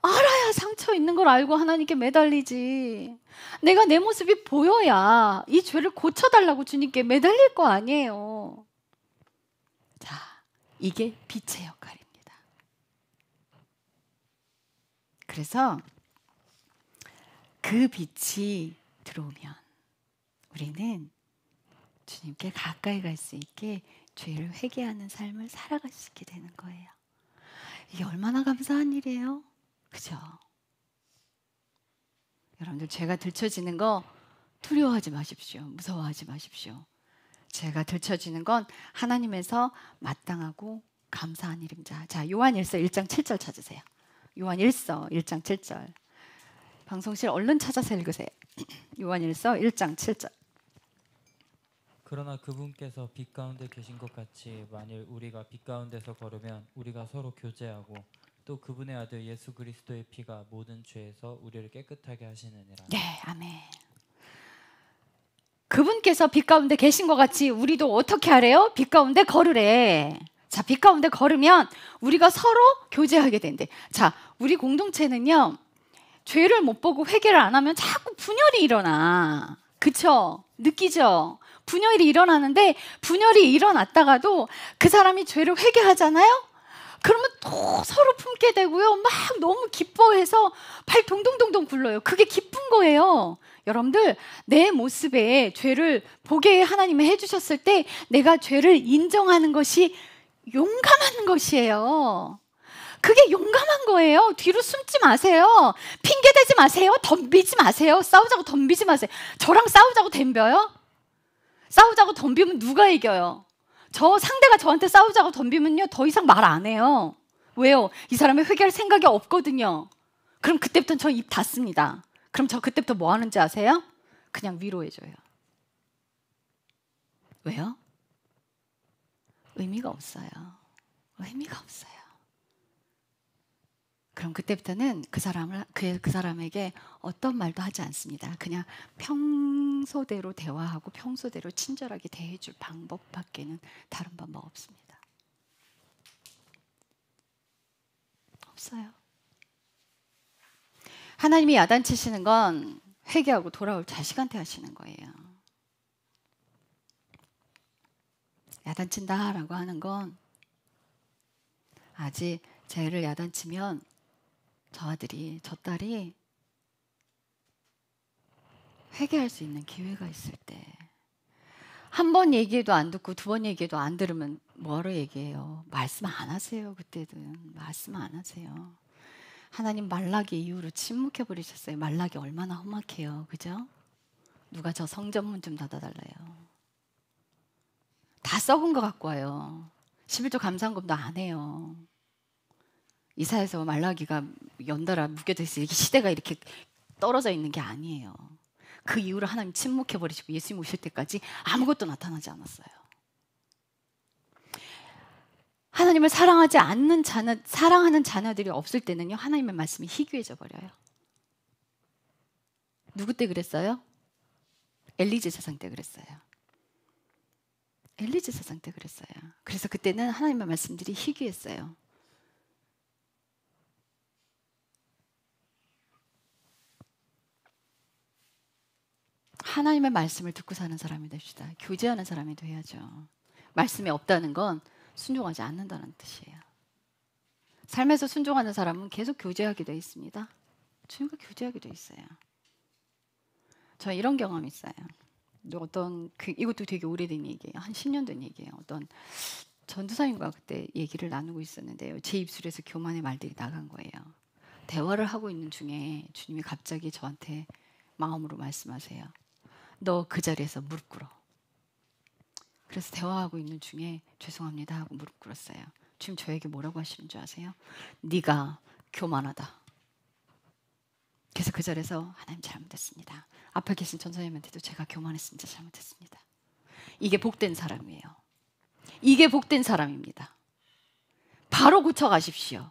알아야 상처 있는 걸 알고 하나님께 매달리지. 내가 내 모습이 보여야 이 죄를 고쳐달라고 주님께 매달릴 거 아니에요. 자, 이게 빛의 역할입니다. 그래서 그 빛이 들어오면 우리는 주님께 가까이 갈 수 있게 죄를 회개하는 삶을 살아갈 수 있게 되는 거예요. 이게 얼마나 감사한 일이에요. 그죠? 여러분들 죄가 들춰지는 거 두려워하지 마십시오. 무서워하지 마십시오. 죄가 들춰지는 건 하나님에서 마땅하고 감사한 일입니다. 자, 요한일서 1장 7절 찾으세요. 요한일서 1장 7절. 방송실 얼른 찾아서 읽으세요. 요한일서 1장 7절. 그러나 그분께서 빛 가운데 계신 것 같이 만일 우리가 빛 가운데서 걸으면 우리가 서로 교제하고 또 그분의 아들 예수 그리스도의 피가 모든 죄에서 우리를 깨끗하게 하시느니라. 네, 아멘. 그분께서 빛 가운데 계신 것 같이 우리도 어떻게 하래요? 빛 가운데 걸으래. 자, 빛 가운데 걸으면 우리가 서로 교제하게 된대. 자, 우리 공동체는요, 죄를 못 보고 회개를 안 하면 자꾸 분열이 일어나. 그쵸? 느끼죠? 분열이 일어나는데 분열이 일어났다가도 그 사람이 죄를 회개하잖아요? 그러면 또 서로 품게 되고요. 막 너무 기뻐해서 발 동동동동 굴러요. 그게 기쁜 거예요. 여러분들, 내 모습에 죄를 보게 하나님이 해주셨을 때 내가 죄를 인정하는 것이 용감한 것이에요. 그게 용감한 거예요. 뒤로 숨지 마세요. 핑계대지 마세요. 덤비지 마세요. 싸우자고 덤비지 마세요. 저랑 싸우자고 덤벼요? 싸우자고 덤비면 누가 이겨요? 저 상대가 저한테 싸우자고 덤비면요, 더 이상 말 안 해요. 왜요? 이 사람이 회개할 생각이 없거든요. 그럼 그때부터는 저 입 닫습니다. 그럼 저 그때부터 뭐 하는지 아세요? 그냥 위로해줘요. 왜요? 의미가 없어요. 의미가 없어요. 그럼 그때부터는 그 사람에게 어떤 말도 하지 않습니다. 그냥 평소대로 대화하고 평소대로 친절하게 대해줄 방법밖에는 다른 방법 없습니다. 없어요. 하나님이 야단치시는 건 회개하고 돌아올 자식한테 하시는 거예요. 야단친다라고 하는 건 아직 죄를 야단치면 저 아들이, 저 딸이 회개할 수 있는 기회가 있을 때, 한 번 얘기해도 안 듣고 두 번 얘기해도 안 들으면 뭐로 얘기해요? 말씀 안 하세요. 그때는 말씀 안 하세요. 하나님 말라기 이후로 침묵해 버리셨어요. 말라기 얼마나 험악해요. 그죠? 누가 저 성전문 좀 닫아달래요. 다 썩은 거 갖고 와요. 11조 감사헌금도 안 해요. 이사야서 말라기가 연달아 묶여져 있어요. 이게 시대가 이렇게 떨어져 있는 게 아니에요. 그 이후로 하나님 침묵해 버리시고 예수님 오실 때까지 아무것도 나타나지 않았어요. 하나님을 사랑하지 않는 사랑하는 자녀들이 없을 때는요, 하나님의 말씀이 희귀해져 버려요. 누구 때 그랬어요? 엘리제 세상 때 그랬어요. 엘리제 세상 때 그랬어요. 그래서 그때는 하나님의 말씀들이 희귀했어요. 하나님의 말씀을 듣고 사는 사람이 됩시다. 교제하는 사람이 돼야죠. 말씀이 없다는 건 순종하지 않는다는 뜻이에요. 삶에서 순종하는 사람은 계속 교제하게 돼 있습니다. 주님과 교제하게 돼 있어요. 저 이런 경험이 있어요. 이것도 되게 오래된 얘기예요. 한 10년 된 얘기예요. 어떤 전도사님과 그때 얘기를 나누고 있었는데요. 제 입술에서 교만의 말들이 나간 거예요. 대화를 하고 있는 중에 주님이 갑자기 저한테 마음으로 말씀하세요. 너 그 자리에서 무릎 꿇어. 그래서 대화하고 있는 중에 죄송합니다 하고 무릎 꿇었어요. 지금 저에게 뭐라고 하시는 줄 아세요? 네가 교만하다. 그래서 그 자리에서 하나님 잘못했습니다. 앞에 계신 전사님한테도 제가 교만했습니다. 잘못했습니다. 이게 복된 사람이에요. 이게 복된 사람입니다. 바로 고쳐가십시오.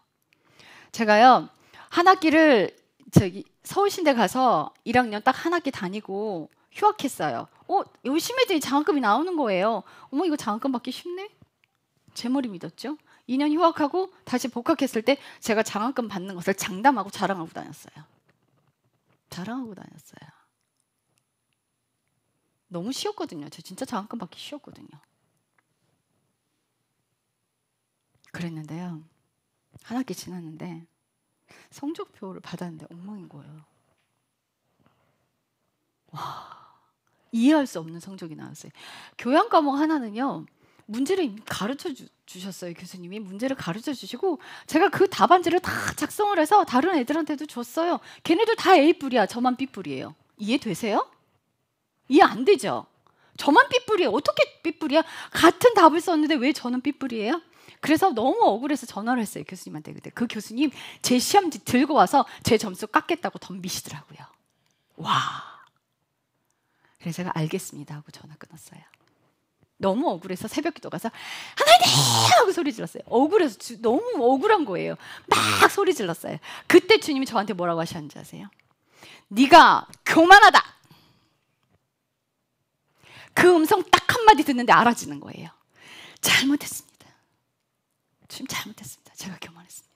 제가요, 한 학기를 서울신대 가서 1학년 딱 한 학기 다니고 휴학했어요. 열심히 했더니 장학금이 나오는 거예요. 어머, 이거 장학금 받기 쉽네? 제 머리 믿었죠? 2년 휴학하고 다시 복학했을 때 제가 장학금 받는 것을 장담하고 자랑하고 다녔어요. 자랑하고 다녔어요. 너무 쉬웠거든요. 저 진짜 장학금 받기 쉬웠거든요. 그랬는데요, 한 학기 지났는데 성적표를 받았는데 엉망인 거예요. 와, 이해할 수 없는 성적이 나왔어요. 교양 과목 하나는요. 문제를 이미 가르쳐 주셨어요. 교수님이 문제를 가르쳐 주시고 제가 그 답안지를 다 작성을 해서 다른 애들한테도 줬어요. 걔네들 다 A뿔이야. 저만 B뿔이에요. 이해되세요? 이해 안 되죠? 저만 B뿔이에요. 어떻게 B뿔이야? 같은 답을 썼는데 왜 저는 B뿔이에요? 그래서 너무 억울해서 전화를 했어요. 교수님한테. 그때 그 교수님 제 시험지 들고 와서 제 점수 깎겠다고 덤비시더라고요. 와. 그래서 제가 알겠습니다 하고 전화 끊었어요. 너무 억울해서 새벽기도 가서 하나님 하고 소리 질렀어요. 억울해서 너무 억울한 거예요. 막 소리 질렀어요. 그때 주님이 저한테 뭐라고 하셨는지 아세요? 네가 교만하다. 그 음성 딱 한마디 듣는데 알아지는 거예요. 잘못했습니다. 주님 잘못했습니다. 제가 교만했습니다.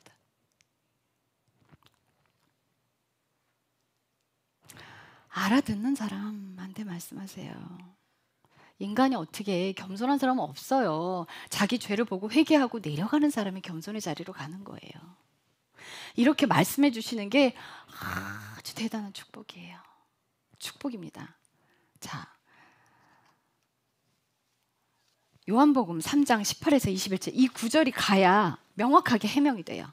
알아듣는 사람한테 말씀하세요. 인간이 어떻게 겸손한 사람은 없어요. 자기 죄를 보고 회개하고 내려가는 사람이 겸손의 자리로 가는 거예요. 이렇게 말씀해 주시는 게 아주 대단한 축복이에요. 축복입니다. 자, 요한복음 3장 18에서 21절 이 구절이 가야 명확하게 해명이 돼요.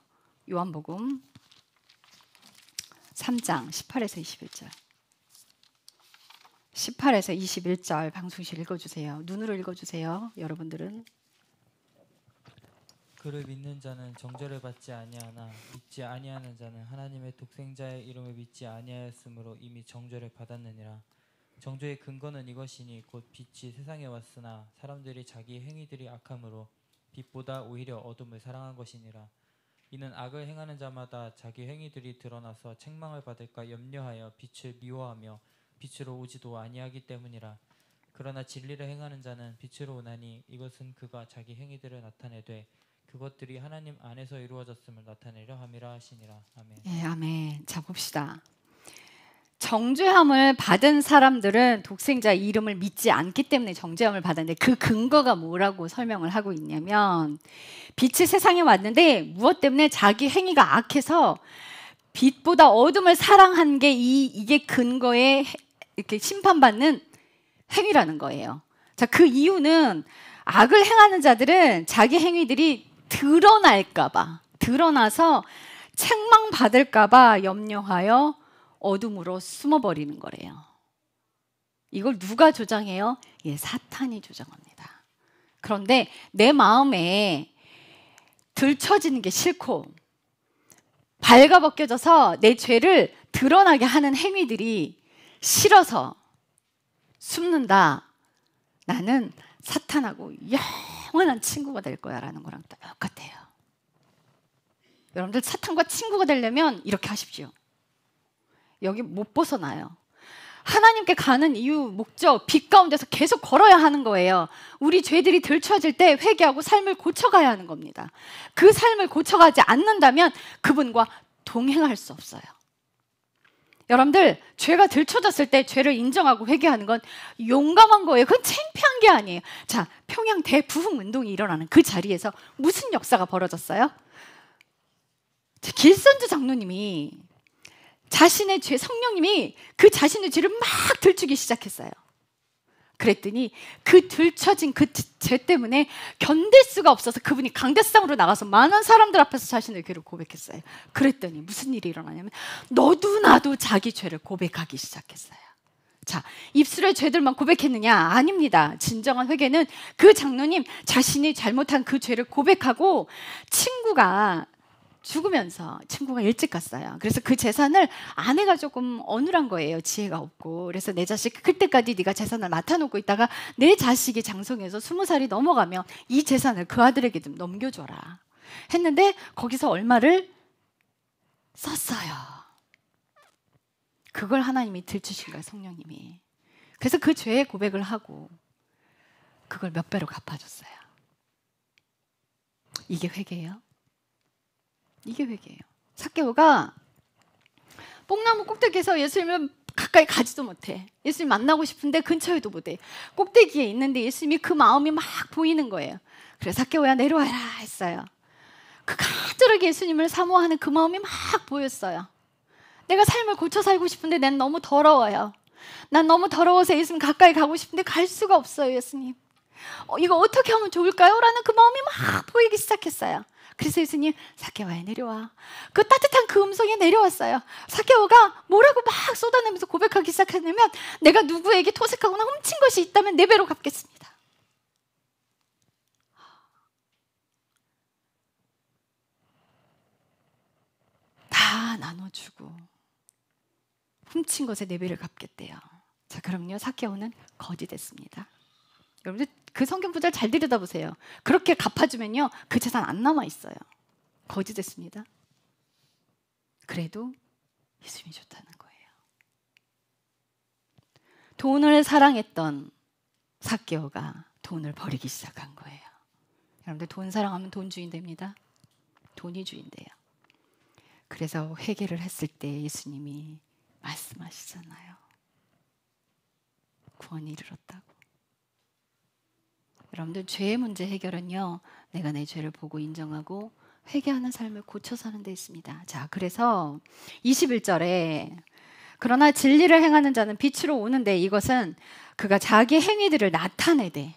요한복음 3장 18에서 21절 18에서 21절 방송실 읽어주세요. 눈으로 읽어주세요. 여러분들은. 그를 믿는 자는 정죄를 받지 아니하나 믿지 아니하는 자는 하나님의 독생자의 이름을 믿지 아니하였으므로 이미 정죄를 받았느니라. 정죄의 근거는 이것이니 곧 빛이 세상에 왔으나 사람들이 자기 행위들이 악함으로 빛보다 오히려 어둠을 사랑한 것이니라. 이는 악을 행하는 자마다 자기 행위들이 드러나서 책망을 받을까 염려하여 빛을 미워하며 빛으로 오지도 아니하기 때문이라. 그러나 진리를 행하는 자는 빛으로 오나니 이것은 그가 자기 행위들을 나타내되 그것들이 하나님 안에서 이루어졌음을 나타내려 함이라 하시니라. 아멘. 예, 아멘. 자, 봅시다. 정죄함을 받은 사람들은 독생자 이름을 믿지 않기 때문에 정죄함을 받았는데 그 근거가 뭐라고 설명을 하고 있냐면 빛이 세상에 왔는데 무엇 때문에 자기 행위가 악해서 빛보다 어둠을 사랑한 게 이게 근거에 이렇게 심판받는 행위라는 거예요. 자, 그 이유는 악을 행하는 자들은 자기 행위들이 드러날까봐, 드러나서 책망받을까봐 염려하여 어둠으로 숨어버리는 거래요. 이걸 누가 조장해요? 예, 사탄이 조장합니다. 그런데 내 마음에 들춰지는 게 싫고 발가벗겨져서 내 죄를 드러나게 하는 행위들이 싫어서 숨는다. 나는 사탄하고 영원한 친구가 될 거야 라는 거랑 똑같아요. 여러분들 사탄과 친구가 되려면 이렇게 하십시오. 여기 못 벗어나요. 하나님께 가는 이유, 목적, 빛 가운데서 계속 걸어야 하는 거예요. 우리 죄들이 들춰질 때 회개하고 삶을 고쳐가야 하는 겁니다. 그 삶을 고쳐가지 않는다면 그분과 동행할 수 없어요. 여러분들 죄가 들춰졌을 때 죄를 인정하고 회개하는 건 용감한 거예요. 그건 창피한 게 아니에요. 자, 평양 대부흥 운동이 일어나는 그 자리에서 무슨 역사가 벌어졌어요? 길선주 장로님이 자신의 죄, 성령님이 그 자신의 죄를 막 들추기 시작했어요. 그랬더니 그 들춰진 그 죄 때문에 견딜 수가 없어서 그분이 강대상으로 나가서 많은 사람들 앞에서 자신의 죄를 고백했어요. 그랬더니 무슨 일이 일어나냐면 너도 나도 자기 죄를 고백하기 시작했어요. 자, 입술의 죄들만 고백했느냐? 아닙니다. 진정한 회개는 그 장로님 자신이 잘못한 그 죄를 고백하고 친구가 죽으면서 친구가 일찍 갔어요. 그래서 그 재산을 아내가 조금 어눌한 거예요. 지혜가 없고. 그래서 내 자식 클 때까지 네가 재산을 맡아놓고 있다가 내 자식이 장성해서 20살이 넘어가면 이 재산을 그 아들에게 좀 넘겨줘라 했는데 거기서 얼마를 썼어요. 그걸 하나님이 들추신 거예요. 성령님이. 그래서 그 죄의 고백을 하고 그걸 몇 배로 갚아줬어요. 이게 회개예요? 이게 회개예요. 삭개오가 뽕나무 꼭대기에서 예수님을 가까이 가지도 못해. 예수님 만나고 싶은데 근처에도 못해. 꼭대기에 있는데 예수님이 그 마음이 막 보이는 거예요. 그래서 삭개오야 내려와라 했어요. 그 간절하게 예수님을 사모하는 그 마음이 막 보였어요. 내가 삶을 고쳐 살고 싶은데 난 너무 더러워요. 난 너무 더러워서 예수님 가까이 가고 싶은데 갈 수가 없어요, 예수님. 이거 어떻게 하면 좋을까요? 라는 그 마음이 막 보이기 시작했어요. 그래서 예수님, 삭개오야 내려와. 그 따뜻한 그 음성이 내려왔어요. 삭개오가 뭐라고 막 쏟아내면서 고백하기 시작했냐면, 내가 누구에게 토색하거나 훔친 것이 있다면 4배로 갚겠습니다. 다 나눠주고 훔친 것에 4배를 갚겠대요. 자, 그럼요, 삭개오는 거지됐습니다. 여러분들 그 성경 구절 잘 들여다보세요. 그렇게 갚아주면요, 그 재산 안 남아있어요. 거지됐습니다. 그래도 예수님이 좋다는 거예요. 돈을 사랑했던 삭개오가 돈을 버리기 시작한 거예요. 여러분들 돈 사랑하면 돈 주인 됩니다. 돈이 주인 돼요. 그래서 회개를 했을 때 예수님이 말씀하시잖아요. 구원이 이르렀다고. 여러분들 죄의 문제 해결은요, 내가 내 죄를 보고 인정하고 회개하는 삶을 고쳐 사는 데 있습니다. 자, 그래서 21절에 그러나 진리를 행하는 자는 빛으로 오는데, 이것은 그가 자기 행위들을 나타내되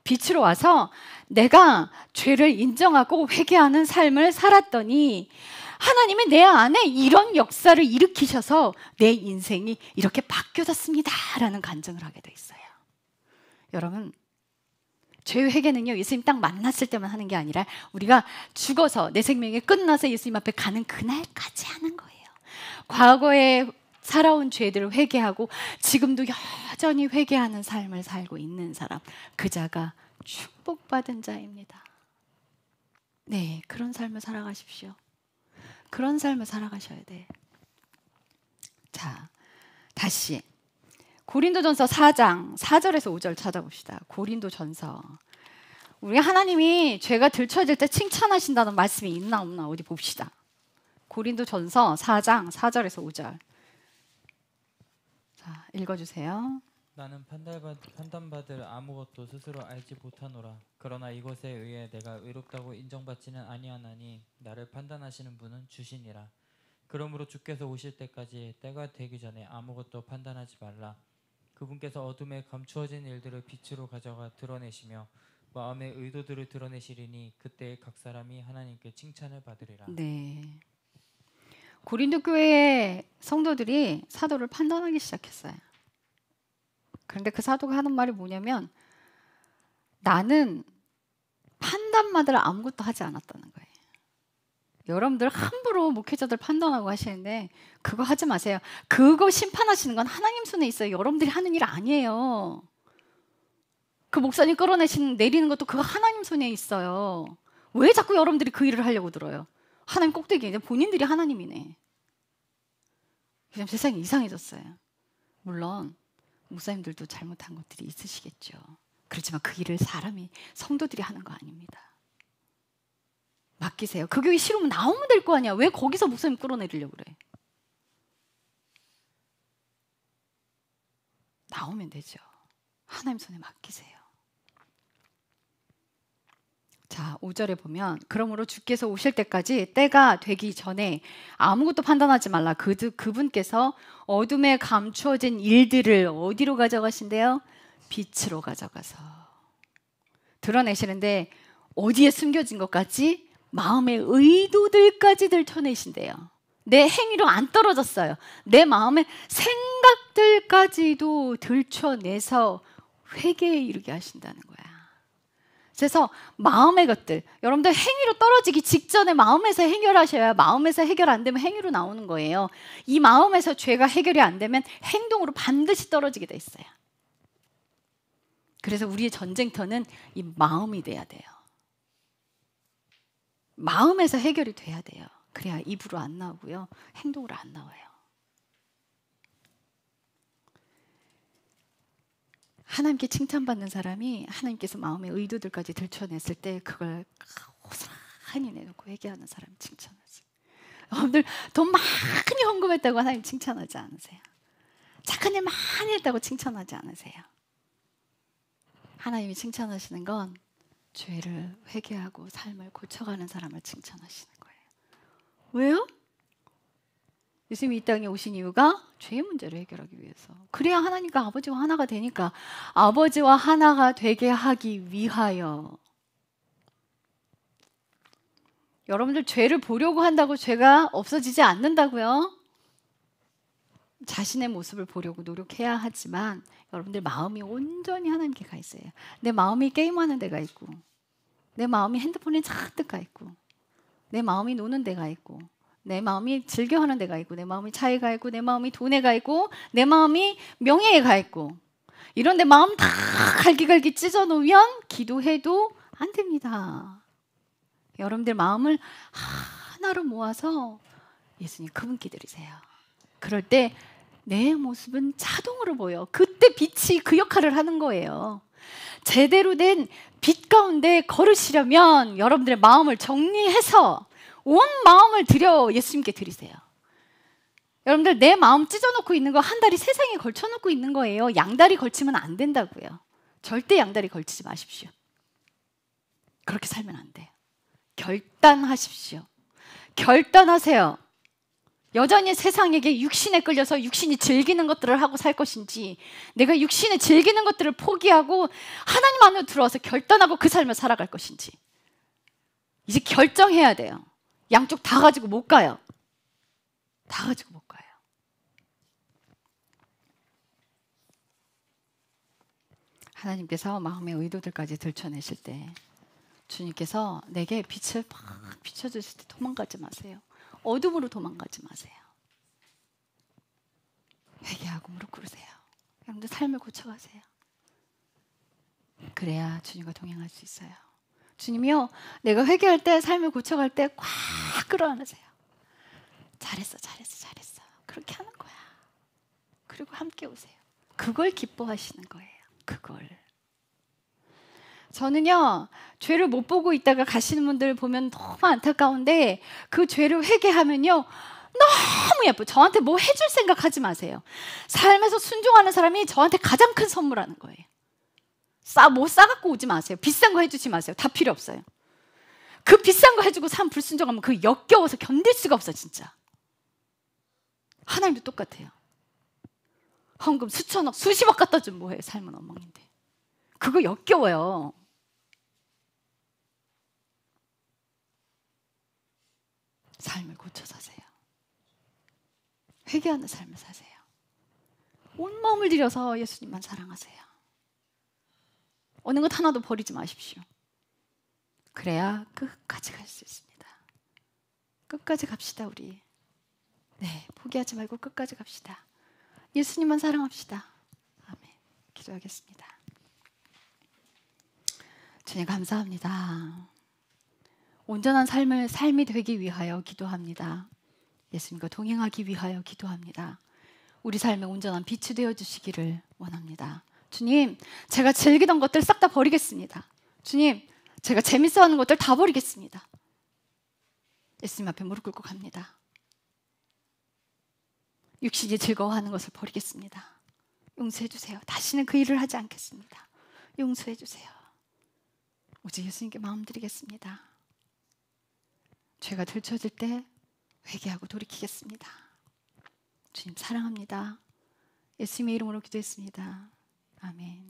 빛으로 와서 내가 죄를 인정하고 회개하는 삶을 살았더니 하나님이 내 안에 이런 역사를 일으키셔서 내 인생이 이렇게 바뀌어졌습니다 라는 간증을 하게 돼 있어요. 여러분, 죄 회개는요, 예수님 딱 만났을 때만 하는 게 아니라 우리가 죽어서 내 생명이 끝나서 예수님 앞에 가는 그날까지 하는 거예요. 과거에 살아온 죄들을 회개하고 지금도 여전히 회개하는 삶을 살고 있는 사람, 그 자가 축복받은 자입니다. 네, 그런 삶을 살아가십시오. 그런 삶을 살아가셔야 돼. 자, 다시 고린도전서 4장 4절에서 5절 찾아봅시다. 고린도전서. 우리 하나님이 죄가 들춰질 때 칭찬하신다는 말씀이 있나 없나 어디 봅시다. 고린도전서 4장 4절에서 5절. 자, 읽어주세요. 나는 판단받을 아무것도 스스로 알지 못하노라. 그러나 이것에 의해 내가 의롭다고 인정받지는 아니하나니 나를 판단하시는 분은 주시니라. 그러므로 주께서 오실 때까지 때가 되기 전에 아무것도 판단하지 말라. 그분께서 어둠에 감추어진 일들을 빛으로 가져가 드러내시며 마음의 의도들을 드러내시리니 그때 각 사람이 하나님께 칭찬을 받으리라. 네. 고린도 교회의 성도들이 사도를 판단하기 시작했어요. 그런데 그 사도가 하는 말이 뭐냐면, 나는 판단받을 아무것도 하지 않았다는 거예요. 여러분들 함부로 목회자들 판단하고 하시는데 그거 하지 마세요. 그거 심판하시는 건 하나님 손에 있어요. 여러분들이 하는 일 아니에요. 그 목사님 내리는 것도 그거 하나님 손에 있어요. 왜 자꾸 여러분들이 그 일을 하려고 들어요? 하나님 꼭대기에 본인들이 하나님이네. 요즘 세상이 이상해졌어요. 물론 목사님들도 잘못한 것들이 있으시겠죠. 그렇지만 그 일을 성도들이 하는 거 아닙니다. 맡기세요. 그 교회 싫으면 나오면 될 거 아니야. 왜 거기서 목사님 끌어내리려고 그래? 나오면 되죠. 하나님 손에 맡기세요. 자, 5절에 보면 그러므로 주께서 오실 때까지 때가 되기 전에 아무것도 판단하지 말라. 그분께서 어둠에 감추어진 일들을 어디로 가져가신대요? 빛으로 가져가서 드러내시는데, 어디에 숨겨진 것까지? 마음의 의도들까지 들춰내신대요. 내 행위로 안 떨어졌어요. 내 마음의 생각들까지도 들춰내서 회개에 이르게 하신다는 거야. 그래서 마음의 것들, 여러분들 행위로 떨어지기 직전에 마음에서 해결하셔야, 마음에서 해결 안 되면 행위로 나오는 거예요. 이 마음에서 죄가 해결이 안 되면 행동으로 반드시 떨어지게 돼 있어요. 그래서 우리의 전쟁터는 이 마음이 돼야 돼요. 마음에서 해결이 돼야 돼요. 그래야 입으로 안 나오고요, 행동으로 안 나와요. 하나님께 칭찬받는 사람이 하나님께서 마음의 의도들까지 들춰냈을 때 그걸 고스란히 내놓고 회개하는 사람이 칭찬하지. 여러분들 돈 많이 헌금했다고 하나님 칭찬하지 않으세요? 착한 일 많이 했다고 칭찬하지 않으세요? 하나님이 칭찬하시는 건 죄를 회개하고 삶을 고쳐가는 사람을 칭찬하시는 거예요. 왜요? 예수님이 이 땅에 오신 이유가 죄의 문제를 해결하기 위해서. 그래야 하나님과 아버지와 하나가 되니까 아버지와 하나가 되게 하기 위하여. 여러분들 죄를 보려고 한다고 죄가 없어지지 않는다고요? 자신의 모습을 보려고 노력해야 하지만 여러분들 마음이 온전히 하나님께 가 있어요. 내 마음이 게임하는 데가 있고, 내 마음이 핸드폰에 잔뜩 가 있고, 내 마음이 노는 데가 있고, 내 마음이 즐겨하는 데가 있고, 내 마음이 차에 가 있고, 내 마음이 돈에 가 있고, 내 마음이 명예에 가 있고, 이런 데 마음 다 갈기갈기 찢어 놓으면 기도해도 안 됩니다. 여러분들 마음을 하나로 모아서 예수님 그분께 드리세요. 그럴 때 내 모습은 자동으로 보여. 그때 빛이 그 역할을 하는 거예요. 제대로 된 빛 가운데 걸으시려면 여러분들의 마음을 정리해서 온 마음을 들여 예수님께 드리세요. 여러분들 내 마음 찢어놓고 있는 거 한 다리 세상에 걸쳐놓고 있는 거예요. 양다리 걸치면 안 된다고요. 절대 양다리 걸치지 마십시오. 그렇게 살면 안 돼요. 결단하십시오. 결단하세요. 여전히 세상에게 육신에 끌려서 육신이 즐기는 것들을 하고 살 것인지, 내가 육신에 즐기는 것들을 포기하고 하나님 안으로 들어와서 결단하고 그 삶을 살아갈 것인지 이제 결정해야 돼요. 양쪽 다 가지고 못 가요. 다 가지고 못 가요. 하나님께서 마음의 의도들까지 들춰내실 때 주님께서 내게 빛을 막 비춰주실 때 도망가지 마세요. 어둠으로 도망가지 마세요. 회개하고 무릎 꿇으세요. 여러분들 삶을 고쳐가세요. 그래야 주님과 동행할 수 있어요. 주님이요, 내가 회개할 때, 삶을 고쳐갈 때 꽉 끌어안으세요. 잘했어, 잘했어, 잘했어. 그렇게 하는 거야. 그리고 함께 오세요. 그걸 기뻐하시는 거예요. 그걸. 저는요, 죄를 못 보고 있다가 가시는 분들 보면 너무 안타까운데 그 죄를 회개하면요 너무 예뻐요. 저한테 뭐 해줄 생각하지 마세요. 삶에서 순종하는 사람이 저한테 가장 큰 선물하는 거예요. 뭐 싸갖고 오지 마세요. 비싼 거 해주지 마세요. 다 필요 없어요. 그 비싼 거 해주고 삶 불순종하면 그 역겨워서 견딜 수가 없어 진짜. 하나님도 똑같아요. 헌금 수천억 수십억 갖다 주면 뭐해요. 삶은 엉망인데. 그거 역겨워요. 삶을 고쳐 사세요. 회개하는 삶을 사세요. 온 마음을 들여서 예수님만 사랑하세요. 어느 것 하나도 버리지 마십시오. 그래야 끝까지 갈 수 있습니다. 끝까지 갑시다 우리. 네, 포기하지 말고 끝까지 갑시다. 예수님만 사랑합시다. 아멘. 기도하겠습니다. 주님 감사합니다. 온전한 삶이 되기 위하여 기도합니다. 예수님과 동행하기 위하여 기도합니다. 우리 삶에 온전한 빛이 되어주시기를 원합니다. 주님, 제가 즐기던 것들 싹 다 버리겠습니다. 주님, 제가 재밌어하는 것들 다 버리겠습니다. 예수님 앞에 무릎 꿇고 갑니다. 육신이 즐거워하는 것을 버리겠습니다. 용서해 주세요. 다시는 그 일을 하지 않겠습니다. 용서해 주세요. 오직 예수님께 마음 드리겠습니다. 죄가 들춰질 때 회개하고 돌이키겠습니다. 주님 사랑합니다. 예수님의 이름으로 기도했습니다. 아멘.